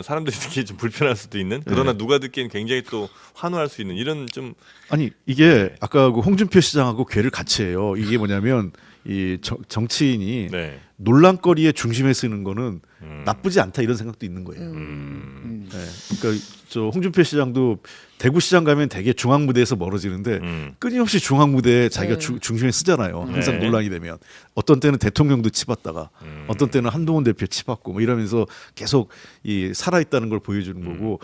사람들이 듣기 좀 불편할 수도 있는 그러나 누가 듣기엔 굉장히 또 환호할 수 있는 이런 좀 아니 이게 아까 그 홍준표 시장하고 궤를 같이 해요. 이게 뭐냐면 이 정치인이 네. 논란거리의 중심에 쓰는 거는 나쁘지 않다 이런 생각도 있는 거예요. 네. 그러니까 저 홍준표 시장도 대구시장 가면 되게 중앙 무대에서 멀어지는데 끊임없이 중앙 무대에 자기가 네. 중심에 쓰잖아요. 항상 네. 논란이 되면 어떤 때는 대통령도 치봤다가 어떤 때는 한동훈 대표 치봤고 뭐 이러면서 계속 이 살아있다는 걸 보여주는 거고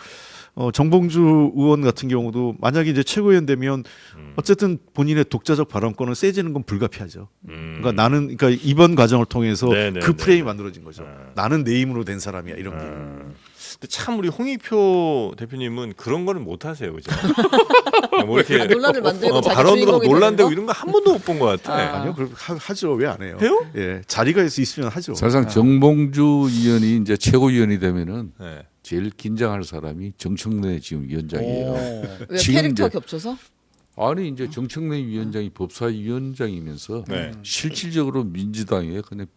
정봉주 의원 같은 경우도 만약에 이제 최고위원 되면 어쨌든 본인의 독자적 발언권은 세지는 건 불가피하죠. 그러니까 나는 그러니까 이번 과정을 통해서 네네, 그 프레임이 네네. 만들어진 거죠. 나는 내 힘으로 된 사람이야 이런 게. 근데 참 우리 홍익표 대표님은 그런 거는 못 하세요, 그죠? 뭐 이렇게 논란을 만들고 자기 발언으로 주인공이 논란되고 되는 이런 거 한 번도 못 본 것 같아. 아니요, 그럼 하죠. 왜 안 해요? 해요? 예, 자리가 있으면 하죠. 사실상 정봉주 의원이 이제 최고위원이 되면은 네. 제일 긴장할 사람이 정청래 지금 위원장이에요. 왜 지금 캐릭터 이제- 겹쳐서? 아니 이제 정청래 위원장이 법사위원장이면서 네. 실질적으로 민주당에 그냥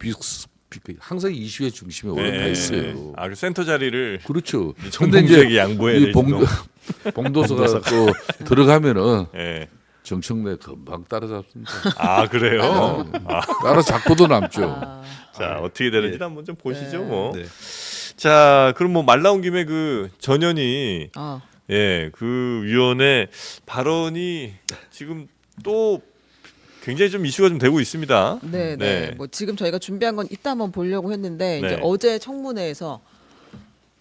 항상 이슈의 중심에 올라가 있어요. 아, 그 센터 자리를 그렇죠. 근데 정봉주에게 이제 양보해 이 봉도서가 또 들어가면은 예. 정청래 금방 따라잡습니다. 아, 그래요? 따라잡고도 남죠. 자, 어떻게 되는지 한번 좀 보시죠, 뭐. 네. 자, 그럼 뭐 말 나온 김에 그 전현희 아, 그 위원의 발언이 지금 또 굉장히 좀 이슈가 좀 되고 있습니다. 네, 네. 네. 뭐 지금 저희가 준비한 건 이따 한번 보려고 했는데 이제 네. 어제 청문회에서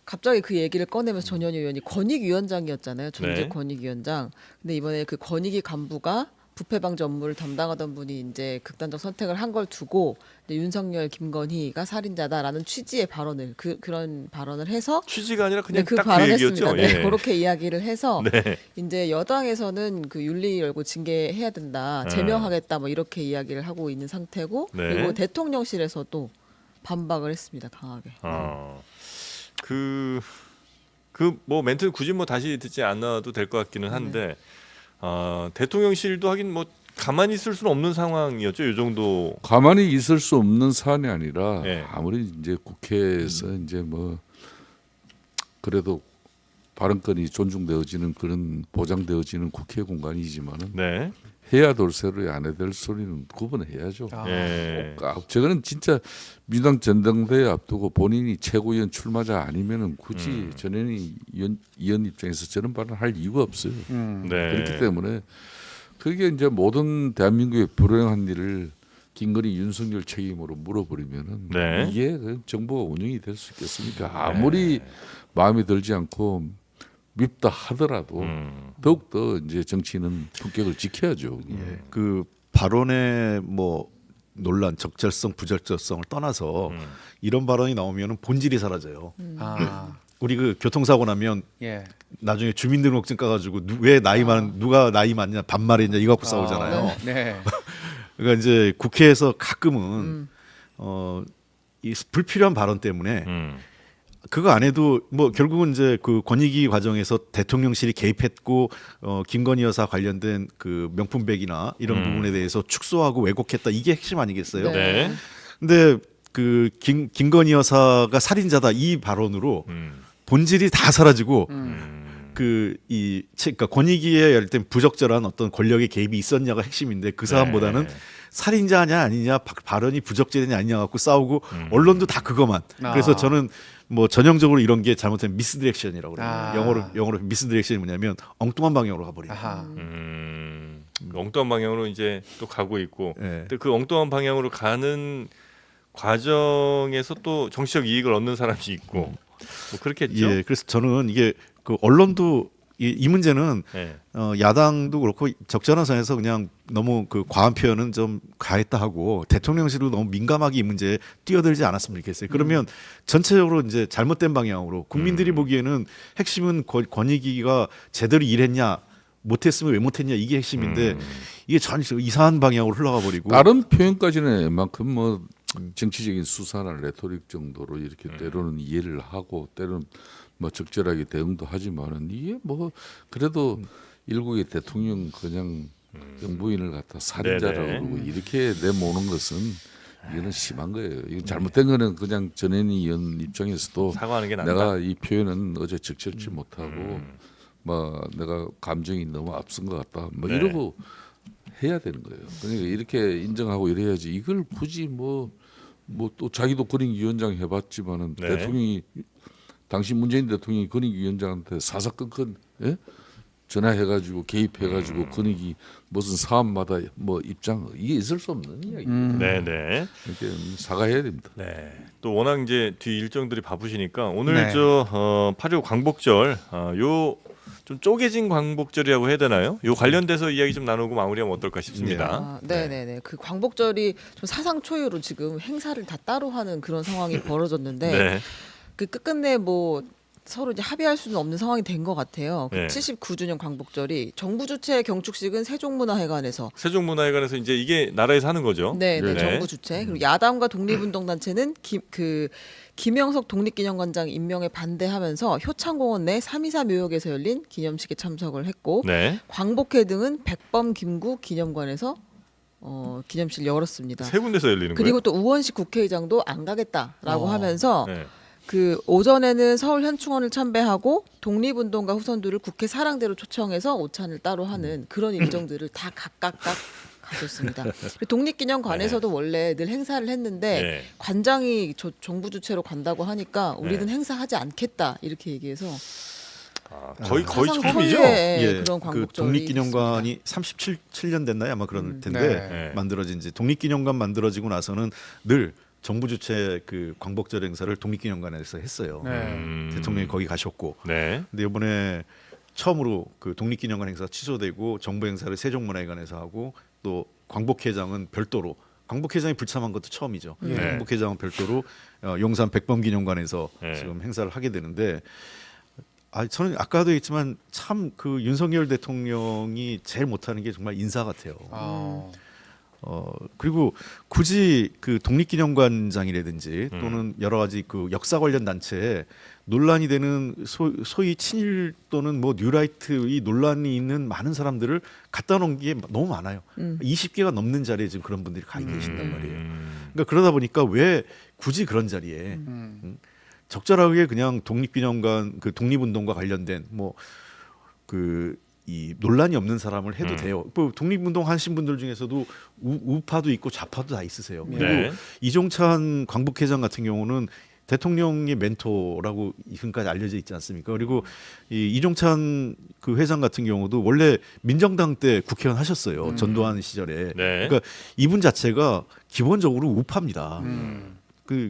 갑자기 그 얘기를 꺼내면서 전현희 의원이 권익위원장이었잖아요. 존재 네. 권익위원장. 근데 이번에 그 권익위 간부가 부패 방지 업무를 담당하던 분이 이제 극단적 선택을 한 걸 두고 이제 윤석열, 김건희가 살인자다라는 취지의 발언을 그런 발언을 해서 취지가 아니라 그냥 네, 그 딱 그 발언했습니다. 얘기였죠. 네, 예. 그렇게 이야기를 해서 네. 이제 여당에서는 그 윤리 열고 징계해야 된다, 제명하겠다 뭐 이렇게 이야기를 하고 있는 상태고 네. 그리고 대통령실에서도 반박을 했습니다, 강하게. 그 뭐 멘트 굳이 뭐 다시 듣지 않아도 될 것 같기는 한데 대통령실도 하긴 뭐 가만히 있을 수는 없는 상황이었죠. 이 정도. 가만히 있을 수 없는 사안이 아니라 네. 아무리 이제 국회에서 이제 뭐 그래도 발언권이 존중되어지는 그런 보장되어지는 국회 공간이지만은 네. 해야 될 소리 안 해야 될 소리는 구분해야죠. 예. 저거는 진짜 민주당 전당대회 앞두고 본인이 최고위원 출마자 아니면은 굳이 전현희 의원 입장에서 저런 발언을 할 이유가 없어요. 네. 그렇기 때문에 그게 이제 모든 대한민국의 불행한 일을 김건희 윤석열 책임으로 물어버리면은 네. 이게 그 정부가 운영이 될 수 있겠습니까? 아무리 마음에 들지 않고 밉다 하더라도 더욱더 이제 정치인은 품격을 지켜야죠. 예, 그 발언의 뭐 논란, 적절성, 부적절성을 떠나서 이런 발언이 나오면 본질이 사라져요. 아, 우리 그 교통사고 나면 예. 나중에 주민등록증 까가지고 왜 나이 많은 누가 나이 많냐 반말이냐 이거 갖고 싸우잖아요. 네. 그러니까 이제 국회에서 가끔은 이 불필요한 발언 때문에 그거 안 해도 뭐 결국은 이제 그 권익위 과정에서 대통령실이 개입했고 김건희 여사 관련된 그 명품백이나 이런 부분에 대해서 축소하고 왜곡했다 이게 핵심 아니겠어요? 네. 근데 그 김건희 여사가 살인자다 이 발언으로 본질이 다 사라지고 그이 그러니까 권익위에 열 땐 부적절한 어떤 권력의 개입이 있었냐가 핵심인데 그 사안보다는 살인자냐 아니냐 발언이 부적절하냐 아니냐 갖고 싸우고 언론도 다 그거만. 그래서 저는 뭐 전형적으로 이런 게 잘못된 미스디렉션이라고 그래요. 아. 영어로 미스디렉션이 뭐냐면 엉뚱한 방향으로 가버리는. 아하. 엉뚱한 방향으로 이제 또 가고 있고, 예. 근데 그 엉뚱한 방향으로 가는 과정에서 또 정치적 이익을 얻는 사람이 있고, 뭐 그렇겠죠. 예, 그래서 저는 이게 그 언론도 이 문제는 예. 야당도 그렇고 적절한 선에서 그냥 너무 그 과한 표현은 좀 가했다 하고 대통령실도 너무 민감하게 이 문제에 뛰어들지 않았으면 좋겠어요. 그러면 전체적으로 이제 잘못된 방향으로 국민들이 보기에는 핵심은 권익위가 제대로 일했냐 못했으면 왜 못했냐 이게 핵심인데 이게 전혀 이상한 방향으로 흘러가 버리고 다른 표현까지는 웬만큼 뭐 정치적인 수사나 레토릭 정도로 이렇게 때로는 이해를 하고 때로는 뭐 적절하게 대응도 하지만은 이게 뭐 그래도 일국의 대통령 그냥 영부인을 갖다 살인자라고 네네. 그러고 이렇게 내모는 것은 이거는 심한 거예요. 이건 잘못된 거는 그냥 전현희 의원 입장에서도 사과하는 게 낫다. 내가 이 표현은 어제 적절치 못하고 뭐 내가 감정이 너무 앞선 것 같다. 뭐 네. 이러고 해야 되는 거예요. 그러니까 이렇게 인정하고 이래야지. 이걸 굳이 뭐 또 자기도 권익위원장 해봤지만은 네. 대통령이 당시 문재인 대통령이 권익위원장한테 사사건건 예? 전화해가지고 개입해가지고 권익위 무슨 사안마다 뭐 입장 이게 있을 수 없는 이야기예요. 네네. 이렇게 사과해야 됩니다. 네. 또 워낙 이제 뒤 일정들이 바쁘시니까 오늘 네. 8.15 광복절 요 좀 쪼개진 광복절이라고 해야 되나요? 요 관련돼서 이야기 좀 나누고 마무리하면 어떨까 싶습니다. 아, 네네네. 그 광복절이 좀 사상 초유로 지금 행사를 다 따로 하는 그런 상황이 벌어졌는데 네. 그 끝끝내 뭐 서로 이제 합의할 수는 없는 상황이 된 것 같아요. 그 네. 79주년 광복절이 정부 주최 경축식은 세종문화회관에서 세종문화회관에서 이제 이게 나라에서 하는 거죠. 네, 네, 네. 정부 주최. 그리고 야당과 독립운동단체는 김영석 독립기념관장 임명에 반대하면서 효창공원 내 3.24 묘역에서 열린 기념식에 참석을 했고 네. 광복회 등은 백범 김구 기념관에서 기념식을 열었습니다. 세 군데서 열리는 그리고 거예요. 또 우원식 국회의장도 안 가겠다라고 하면서 네. 그 오전에는 서울 현충원을 참배하고 독립운동가 후손들을 국회 사랑대로 초청해서 오찬을 따로 하는 그런 일정들을 다 각각 가졌습니다. 독립기념관에서도 원래 늘 행사를 했는데 네. 관장이 정부 주최로 간다고 하니까 우리는 네. 행사하지 않겠다 이렇게 얘기해서 거의 사상 처음이죠. 초유의 예, 그런 그 광복절이 독립기념관이 37년 됐나요? 아마 그럴 텐데 네. 만들어진 지 독립기념관 만들어지고 나서는 늘 정부 주최 그 광복절 행사를 독립기념관에서 했어요. 대통령이 거기 가셨고, 네. 근데 이번에 처음으로 그 독립기념관 행사 취소되고 정부 행사를 세종문화회관에서 하고 또 광복회장은 별도로 광복회장이 불참한 것도 처음이죠. 네. 광복회장은 별도로 용산 백범기념관에서 네. 지금 행사를 하게 되는데. 저는 아까도 했지만 참 그 윤석열 대통령이 제일 못하는 게 정말 인사 같아요. 그리고 굳이 그 독립기념관장이라든지 또는 여러 가지 그 역사 관련 단체에 논란이 되는 소위 친일 또는 뭐 뉴라이트의 논란이 있는 많은 사람들을 갖다 놓은 게 너무 많아요. 20개가 넘는 자리에 지금 그런 분들이 가 계신단 말이에요. 그러니까 그러다 보니까 왜 굳이 그런 자리에 적절하게 그냥 독립기념관 그 독립운동과 관련된 뭐 이 논란이 없는 사람을 해도 돼요. 뭐 독립운동 하신 분들 중에서도 우파도 있고 좌파도 다 있으세요. 그리고 네. 이종찬 광복회장 같은 경우는 대통령의 멘토라고 지금까지 알려져 있지 않습니까? 그리고 이종찬 그 회장 같은 경우도 원래 민정당 때 국회의원 하셨어요. 전두환 시절에. 네. 그러니까 이분 자체가 기본적으로 우파입니다.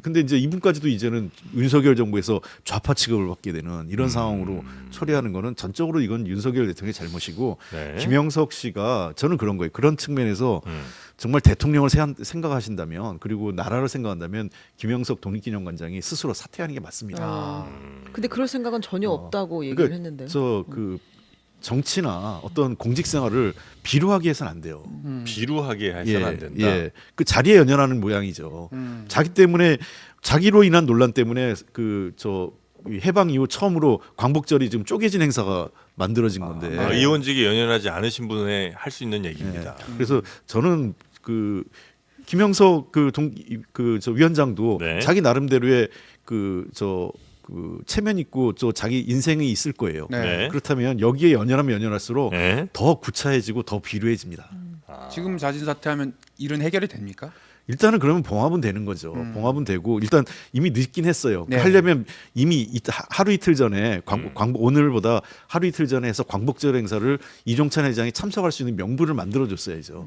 근데 이제 이분까지도 이제는 윤석열 정부에서 좌파 취급을 받게 되는 이런 상황으로 처리하는 거는 전적으로 이건 윤석열 대통령의 잘못이고 네. 김영석 씨가 저는 그런 거예요. 그런 측면에서 정말 대통령을 생각하신다면 그리고 나라를 생각한다면 김영석 독립기념관장이 스스로 사퇴하는 게 맞습니다. 근데 그럴 생각은 전혀 없다고 얘기를 그러니까 했는데요. 그 정치나 어떤 공직 생활을 비루하게 해서는 안 돼요. 비루하게 해서는 안 된다. 예. 그 자리에 연연하는 모양이죠. 자기 때문에 자기로 인한 논란 때문에 해방 이후 처음으로 광복절이 지금 쪼개진 행사가 만들어진 건데. 의원직에 연연하지 않으신 분의 할 수 있는 얘기입니다. 그래서 저는 그 김영석 저 위원장도 네. 자기 나름대로의 체면 있고 자기 인생이 있을 거예요. 네. 그렇다면 여기에 연연하면 연연할수록 네. 더 구차해지고 더 비루해집니다. 지금 자진 사퇴하면 일은 해결이 됩니까? 일단은 그러면 봉합은 되는 거죠. 봉합은 되고 일단 이미 늦긴 했어요. 네. 하려면 이미 하루 이틀 전에 오늘보다 하루 이틀 전에 해서 광복절 행사를 이종찬 회장이 참석할 수 있는 명분을 만들어줬어야죠.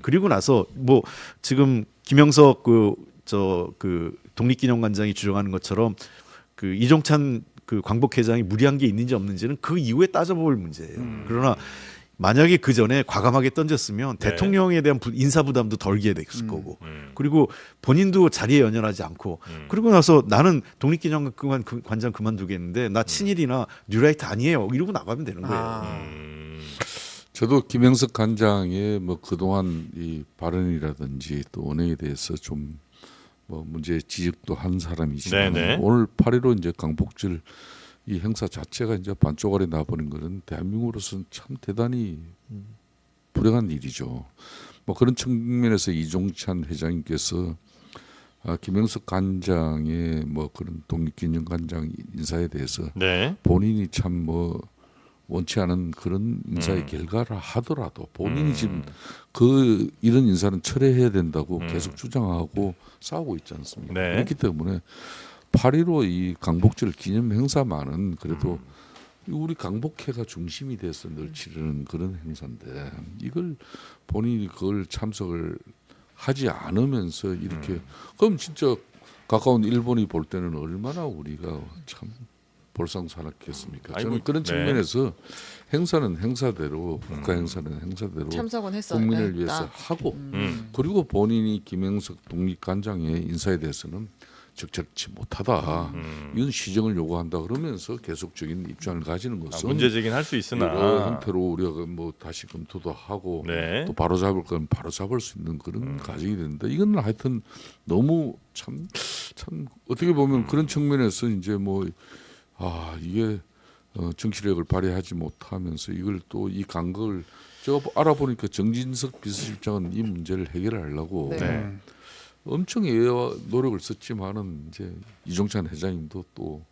그리고 나서 뭐 지금 김영석 그 독립기념관장이 주장하는 것처럼 그 이종찬 그 광복회장이 무리한 게 있는지 없는지는 그 이후에 따져볼 문제예요. 그러나 만약에 그 전에 과감하게 던졌으면 네. 대통령에 대한 인사 부담도 덜게 됐을 거고, 그리고 본인도 자리에 연연하지 않고, 그리고 나서 나는 독립기념관장 그만두겠는데 나 친일이나 뉴라이트 아니에요 이러고 나가면 되는 거예요. 저도 김영석 관장의 뭐 그동안 이 발언이라든지 또 언행에 대해서 좀 뭐 문제 지적도 한 사람이지만 네네. 오늘 8.15 이제 광복절 이 행사 자체가 이제 반쪽알이 나버린 것은 대한민국으로서는 참 대단히 불행한 일이죠. 뭐 그런 측면에서 이종찬 회장님께서 김영석 관장의 뭐 그런 독립기념관장 인사에 대해서 네. 본인이 참 뭐 원치 않은 그런 인사의 결과를 하더라도 본인이 지금 그 이런 인사는 철회해야 된다고 계속 주장하고 싸우고 있지 않습니까? 네. 그렇기 때문에 8.15 이 광복절 기념 행사만은 그래도 우리 광복회가 중심이 돼서 늘 치르는 그런 행사인데 이걸 본인이 그걸 참석을 하지 않으면서 이렇게 그럼 진짜 가까운 일본이 볼 때는 얼마나 우리가 참 볼상사납겠습니까? 아이고, 저는 그런 네. 측면에서 행사는 행사대로 국가 행사는 행사대로 참석은 했어요. 국민을 네, 위해서 딱. 하고 그리고 본인이 김영석 독립관장의 인사에 대해서는 적절치 못하다 이런 시정을 요구한다 그러면서 계속적인 입장을 가지는 것은 문제제기는 할 수 여러 있으나 형태로 우리가 뭐 다시 검토도 하고 네. 또 바로 잡을 건 바로 잡을 수 있는 그런 과정이 되는데 이건 하여튼 너무 참 어떻게 보면 그런 측면에서 이제 뭐 이게 정치력을 발휘하지 못하면서 이걸 또 이 간극을 제가 알아보니까 정진석 비서실장은 이 문제를 해결하려고 네. 엄청 애와 노력을 썼지만은 이제 이종찬 회장님도 또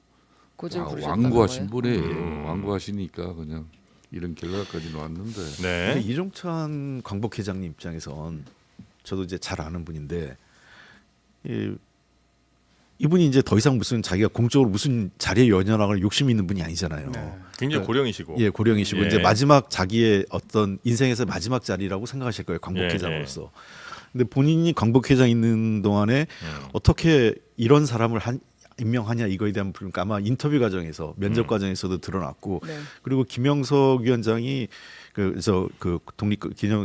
고집을 부리셨다는 완고하신 거예요. 분이에요. 완고하시니까 그냥 이런 결과까지 왔는데 네. 근데 이종찬 광복회장님 입장에선 저도 이제 잘 아는 분인데 이분이 이제 더 이상 무슨 자기가 공적으로 무슨 자리에 연연할 욕심이 있는 분이 아니잖아요. 굉장히 고령이시고. 예, 고령이시고 예. 이제 마지막 자기의 어떤 인생에서 마지막 자리라고 생각하실 거예요, 광복회장으로서. 근데 본인이 광복회장 있는 동안에 어떻게 이런 사람을 임명하냐 이거에 대한 불만가 아마 인터뷰 과정에서 면접 과정에서도 드러났고 네. 그리고 김영석 위원장이 그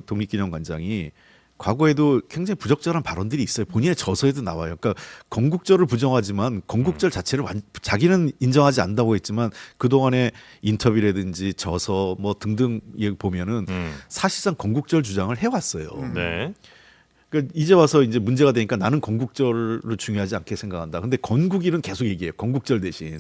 독립기념관장이 과거에도 굉장히 부적절한 발언들이 있어요. 본인의 저서에도 나와요. 그러니까 건국절을 부정하지만 건국절 자체를 자기는 인정하지 않는다고 했지만 그동안의 인터뷰라든지 저서 뭐 등등 보면은 사실상 건국절 주장을 해왔어요. 네. 그러니까 이제 와서 이제 문제가 되니까 나는 건국절을 중요하지 않게 생각한다. 근데 건국일은 계속 얘기해요. 건국절 대신.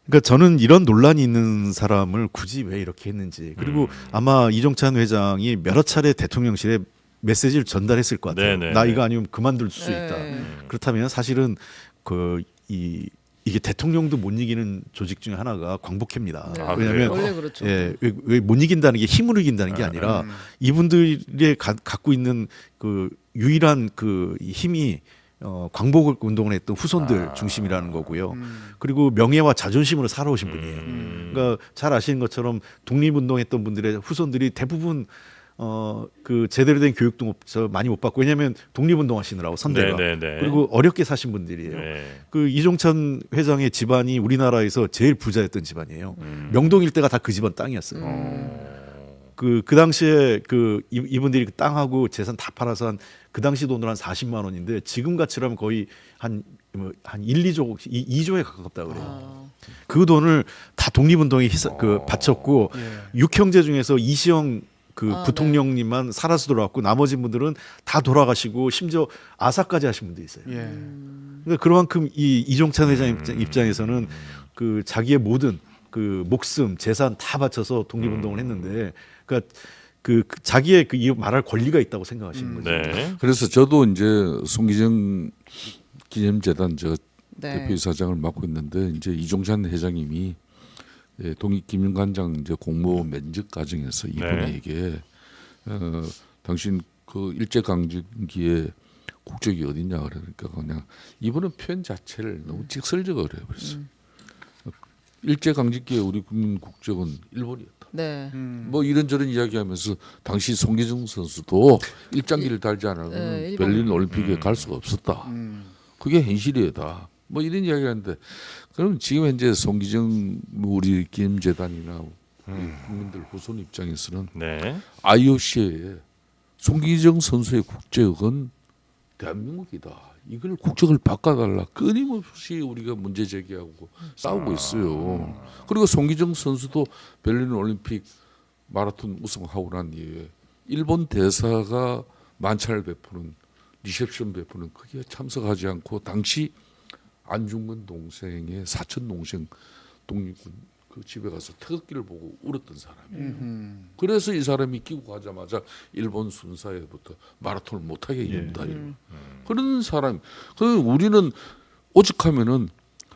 그러니까 저는 이런 논란이 있는 사람을 굳이 왜 이렇게 했는지 그리고 아마 이종찬 회장이 여러 차례 대통령실에 메시지를 전달했을 것 같아요. 네네. 나 이거 아니면 그만둘 수 있다. 네. 그렇다면 사실은 이게 대통령도 못 이기는 조직 중에 하나가 광복회입니다. 네. 왜냐하면 원래 그렇죠. 왜 못 이긴다는 게 힘으로 이긴다는 게 아니라 이분들이 갖고 있는 그 유일한 그 힘이 광복 운동을 했던 후손들 중심이라는 거고요. 그리고 명예와 자존심으로 살아오신 분이에요. 그러니까 잘 아시는 것처럼 독립운동했던 분들의 후손들이 대부분 그 제대로 된 교육도 많이 못 받고 왜냐하면 독립운동하시느라고 선대가 네네네. 그리고 어렵게 사신 분들이에요. 네. 그 이종찬 회장의 집안이 우리나라에서 제일 부자였던 집안이에요. 명동 일대가 다 그 집안 땅이었어요. 그 당시에 이분들이 그 땅하고 재산 다 팔아서 그 당시 돈으로 한 40만 원인데 지금 가치로 하면 거의 한 1, 2조에 가깝다 그래요. 그 돈을 다 독립운동에 바쳤고 육형제 중에서 이시영 부통령님만 살아서 돌아왔고 나머지 분들은 다 돌아가시고 심지어 아사까지 하신 분도 있어요. 그러니까 그만큼 이 이종찬 회장 입장에서는 그 자기의 모든 그 목숨, 재산 다 바쳐서 독립운동을 했는데 그러니까 그 자기의 이 말할 권리가 있다고 생각하시는 거죠. 네. 그래서 저도 이제 송기정 기념재단 네. 대표이사장을 맡고 있는데 이제 이종찬 회장님이 독립기념관장 이제 공모 면접 과정에서 이분에게 당신 그 일제 강점기에 국적이 어디냐 그러니까 그냥 이번은 표현 자체를 너무 직설적으로 해버렸어요. 일제 강점기에 우리 국민 국적은 일본이었다. 네. 뭐 이런저런 이야기하면서 당시 송기정 선수도 일장기를 달지 않으면 네, 일본. 베를린 올림픽에 갈 수가 없었다. 그게 현실이다. 뭐 이런 이야기하는데 그럼 지금 현재 송기정 우리 기념재단이나 우리 국민들 후손 입장에서는 네. IOC에 송기정 선수의 국적은 대한민국이다. 이걸 국적을 바꿔달라. 끊임없이 우리가 문제 제기하고 싸우고 있어요. 그리고 송기정 선수도 베를린 올림픽 마라톤 우승하고 난 이후에 일본 대사가 만찬을 베푸는 리셉션 베푸는 거기에 참석하지 않고 당시 안중근 동생의 사촌 동생 독립군 그 집에 가서 태극기를 보고 울었던 사람이에요. 그래서 이 사람이 귀국하자마자 일본 순사에부터 마라톤을 못하게 이른다. 그런 사람. 그 우리는 오죽하면은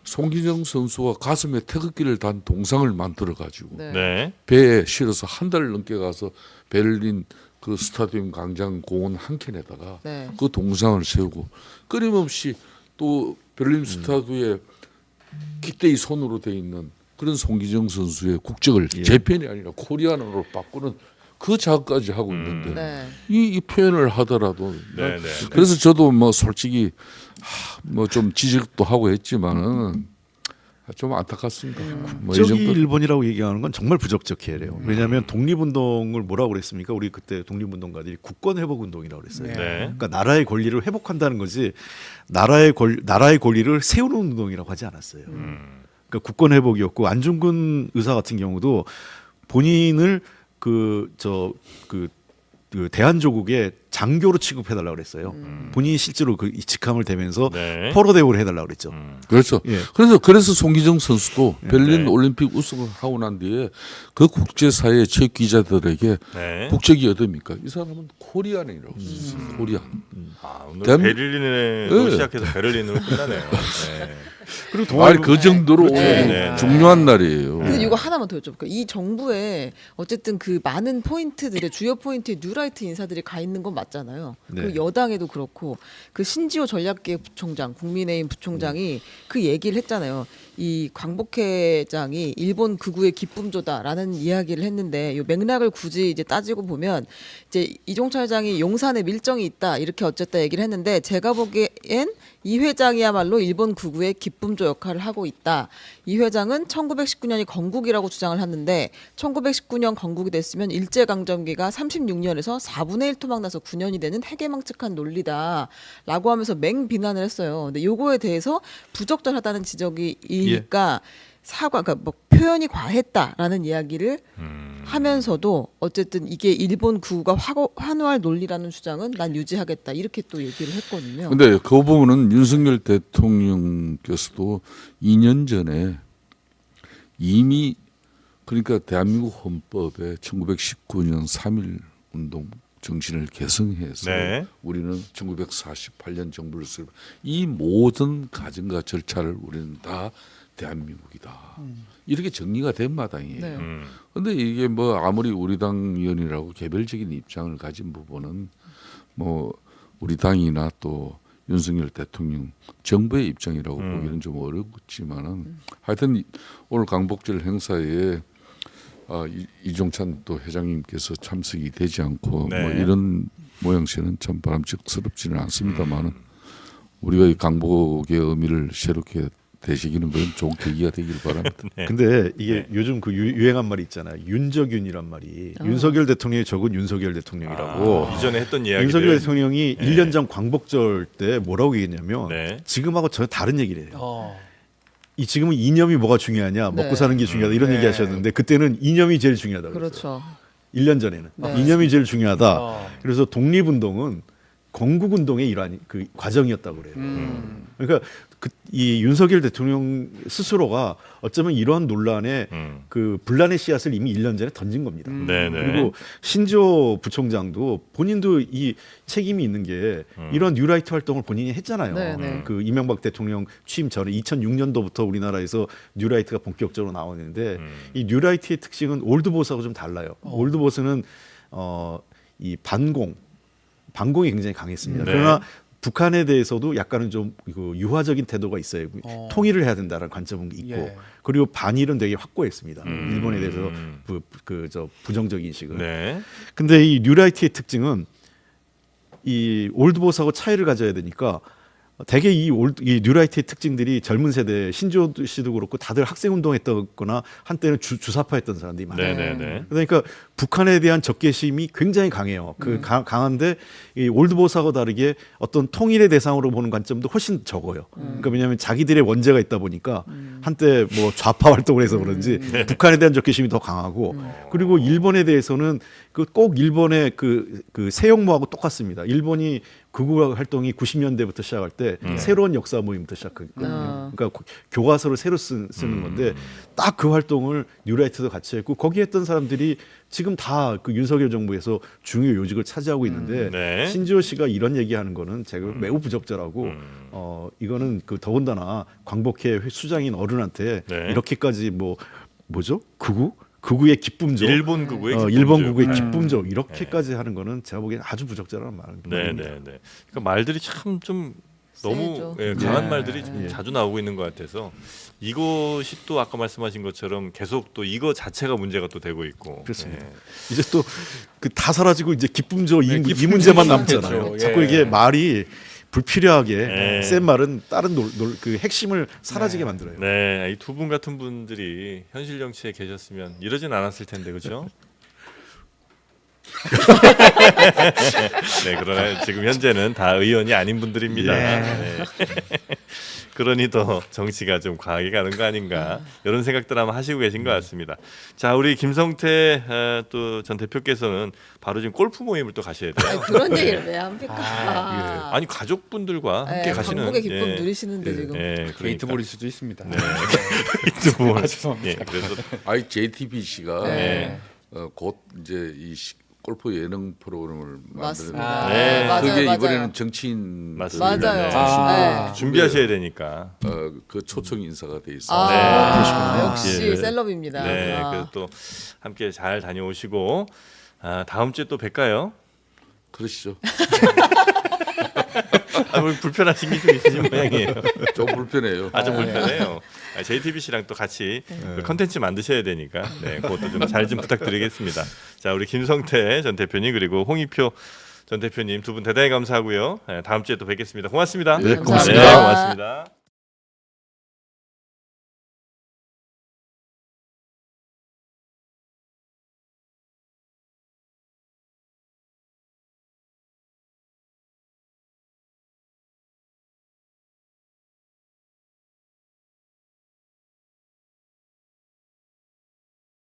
송기정 선수가 가슴에 태극기를 단 동상을 만들어 가지고 네. 네. 배에 실어서 한 달 넘게 가서 베를린 그 스타디움 광장 공원 한 켠에다가 네. 그 동상을 세우고 끊임없이 또 베를린 스타디움에 기대의 손으로 돼 있는 그런 송기정 선수의 국적을 재팬이 아니라 코리안으로 바꾸는 그 작업까지 하고 있는데 네. 이 표현을 하더라도 네, 네. 그래서 저도 뭐 솔직히 뭐 좀 지적도 하고 했지만은 좀 안타깝습니다. 뭐 이 저기 정도 일본이라고 얘기하는 건 정말 부적절해요. 왜냐하면 독립운동을 뭐라고 그랬습니까? 우리 그때 독립운동가들이 국권 회복 운동이라고 그랬어요. 네. 그러니까 나라의 권리를 회복한다는 거지 나라의 권리를 세우는 운동이라고 하지 않았어요. 그러니까 국권 회복이었고 안중근 의사 같은 경우도 본인을 그 대한조국의 장교로 취급해달라고 그랬어요. 본인이 실제로 그 직함을 대면서 네. 포로대우를 해달라고 그랬죠. 그렇죠. 예. 그래서 송기정 선수도 베를린 네. 올림픽 우승을 하고 난 뒤에 그 국제사회 제 기자들에게 네. 국적이 어디입니까? 이 사람은 코리안이라고 썼어요. 코리안. 아, 오늘 대한민국- 베를린으로 네. 시작해서 베를린으로 끝나네요. 네. 그리고 아니 그 정도로 그렇죠. 오늘 네. 중요한 날이에요. 근데 이거 하나만 더 여쭤볼게요. 이 정부에 어쨌든 그 많은 포인트들의 주요 포인트에 뉴라이트 인사들이 가 있는 건 맞잖아요. 네. 그 여당에도 그렇고 그 신지호 전략기획 부총장, 국민의힘 부총장이 그 얘기를 했잖아요. 이 광복회장이 일본 극우의 기쁨조다라는 이야기를 했는데 이 맥락을 굳이 이제 따지고 보면 이제 이종철 회장이 용산에 밀정이 있다 이렇게 어쨌다 얘기를 했는데 제가 보기엔 이 회장이야말로 일본 극우의 기쁨조 역할을 하고 있다. 이 회장은 1919년이 건국이라고 주장을 하는데 1919년 건국이 됐으면 일제강점기가 36년에서 4분의 1 토막나서 9년이 되는 해괴망측한 논리다라고 하면서 맹비난을 했어요. 근데 요거에 대해서 부적절하다는 지적이니까 사과, 그러니까 뭐 표현이 과했다라는 이야기를 하면서도 어쨌든 이게 일본 극우가 환호할 논리라는 주장은 난 유지하겠다 이렇게 또 얘기를 했거든요. 근데 그 부분은 윤석열 대통령께서도 2년 전에 이미 그러니까 대한민국 헌법에 1919년 3.1 운동 정신을 개성해서 네. 우리는 1948년 정부를 쓰고 이 모든 과정과 절차를 우리는 다 대한민국이다. 이렇게 정리가 된 마당이에요. 네. 근데 이게 뭐 아무리 우리 당 의원이라고 개별적인 입장을 가진 부분은 뭐 우리 당이나 또 윤석열 대통령 정부의 입장이라고 보기는 좀 어렵지만은 하여튼 오늘 광복절 행사에 이종찬 또 회장님께서 참석이 되지 않고 네. 뭐 이런 모양새는 참 바람직스럽지는 않습니다만은 우리가 이 광복의 의미를 새롭게 되시기는 그런 좋은 계기가 되길 바랍니다. 근데 이게 요즘 그 유행한 말이 있잖아요. 윤적윤이란 말이 윤석열 대통령이 적은 윤석열 대통령이라고. 이전에 했던 이야기들. 윤석열 대통령이 1년 전 광복절 때 뭐라고 얘기했냐면 네. 지금하고 전혀 다른 얘기를 해요. 이 지금은 이념이 뭐가 중요하냐, 네. 먹고 사는 게 중요하다 이런 얘기 하셨는데 그때는 이념이 제일 중요하다고 그랬어요. 그렇죠. 1년 전에는 네. 이념이 제일 중요하다. 그래서 독립운동은 건국운동의 일환 그 과정이었다고 그래요. 그러니까 이 윤석열 대통령 스스로가 어쩌면 이러한 논란에 그 분란의 씨앗을 이미 1년 전에 던진 겁니다. 네네. 그리고 신지호 부총장도 본인도 이 책임이 있는 게 이런 뉴라이트 활동을 본인이 했잖아요. 네네. 그 이명박 대통령 취임 전에 2006년도부터 우리나라에서 뉴라이트가 본격적으로 나오는데 이 뉴라이트의 특징은 올드보스하고 좀 달라요. 올드보스는 이 반공 반공이 굉장히 강했습니다. 네. 그러나 북한에 대해서도 약간은 좀 유화적인 태도가 있어요. 통일을 해야 된다는 관점은 있고 예. 그리고 반일은 되게 확고했습니다. 일본에 대해서 부정적 인식은. 네. 근데 이 뉴라이트의 특징은 이 올드보스하고 차이를 가져야 되니까 대개 이 뉴라이트의 특징들이 젊은 세대 신조 씨도 그렇고 다들 학생 운동했거나 한때는 주사파였던 사람들이 많아요. 네네네. 그러니까 북한에 대한 적개심이 굉장히 강해요. 강한데 이 올드보스하고 다르게 어떤 통일의 대상으로 보는 관점도 훨씬 적어요. 그러니까 왜냐하면 자기들의 원죄가 있다 보니까 한때 뭐 좌파 활동을 해서 그런지 북한에 대한 적개심이 더 강하고 그리고 일본에 대해서는 꼭 일본의 그 세용모하고 똑같습니다. 일본이 극우 활동이 90년대부터 시작할 때 새로운 역사 모임부터 시작했거든요. 그러니까 교과서를 새로 쓰는 건데 딱 그 활동을 뉴라이트도 같이 했고 거기 했던 사람들이 지금 다 그 윤석열 정부에서 중요 요직을 차지하고 있는데 네. 신지호 씨가 이런 얘기하는 거는 제가 매우 부적절하고 이거는 더군다나 광복회 수장인 어른한테 네. 이렇게까지 뭐죠? 극우의 기쁨조. 일본 극우의 기쁨조. 일본 극우의 기쁨조 이렇게까지 하는 거는 제가 보기에는 아주 부적절한 말입니다. 네네네. 그러니까 말들이 참 좀 너무 세죠. 강한 네. 말들이 좀 자주 나오고 있는 것 같아서 이것이 또 아까 말씀하신 것처럼 계속 또 이거 자체가 문제가 또 되고 있고. 그렇습니다. 예. 이제 또 다 사라지고 이제 기쁨조 이 기쁨조 문제만 남겠죠. 남잖아요. 예. 자꾸 이게 말이 불필요하게 예. 센 말은 다른 그 핵심을 사라지게 만들어요. 네, 이 두 분 같은 분들이 현실 정치에 계셨으면 이러진 않았을 텐데, 그렇죠? 네, 그러나 지금 현재는 다 의원이 아닌 분들입니다. 네. 그러니 더 정치가 좀 과하게 가는 거 아닌가 이런 생각들 아마 하시고 계신 것 같습니다. 자, 우리 김성태 또 전 대표께서는 바로 지금 골프 모임을 또 가셔야 돼요. 아니, 그런 얘기를 왜 합니까? 아니 가족분들과 함께 네, 가시는 광복의 기쁨 예. 누리시는데 지금. 게이트볼일 수도 있습니다. 게이트볼. 죄송합니다. 예, 그래서 아이 JTBC가 네. 곧 이제 이 골프 예능 프로그램을 맞습니다. 만드는데 네. 맞아요, 그게 맞아요. 이번에는 정치인 맞습니다. 맞아요. 네. 네. 준비하셔야 되니까. 그 초청 인사가 돼 있어. 아, 네, 그러시구나. 역시 예. 셀럽입니다. 네, 아. 그래서 또 함께 잘 다녀오시고 다음 주에 또 뵐까요? 그러시죠. 뭐 불편하신 게 좀 있으신 모양이에요. 좀 불편해요. 아주 불편해요. JTBC랑 또 같이 컨텐츠 만드셔야 되니까 그것도 좀 잘 좀 부탁드리겠습니다. 자, 우리 김성태 전 대표님 그리고 홍익표 전 대표님 두 분 대단히 감사하고요. 다음 주에 또 뵙겠습니다. 고맙습니다. 네, 고맙습니다. 네, 고맙습니다.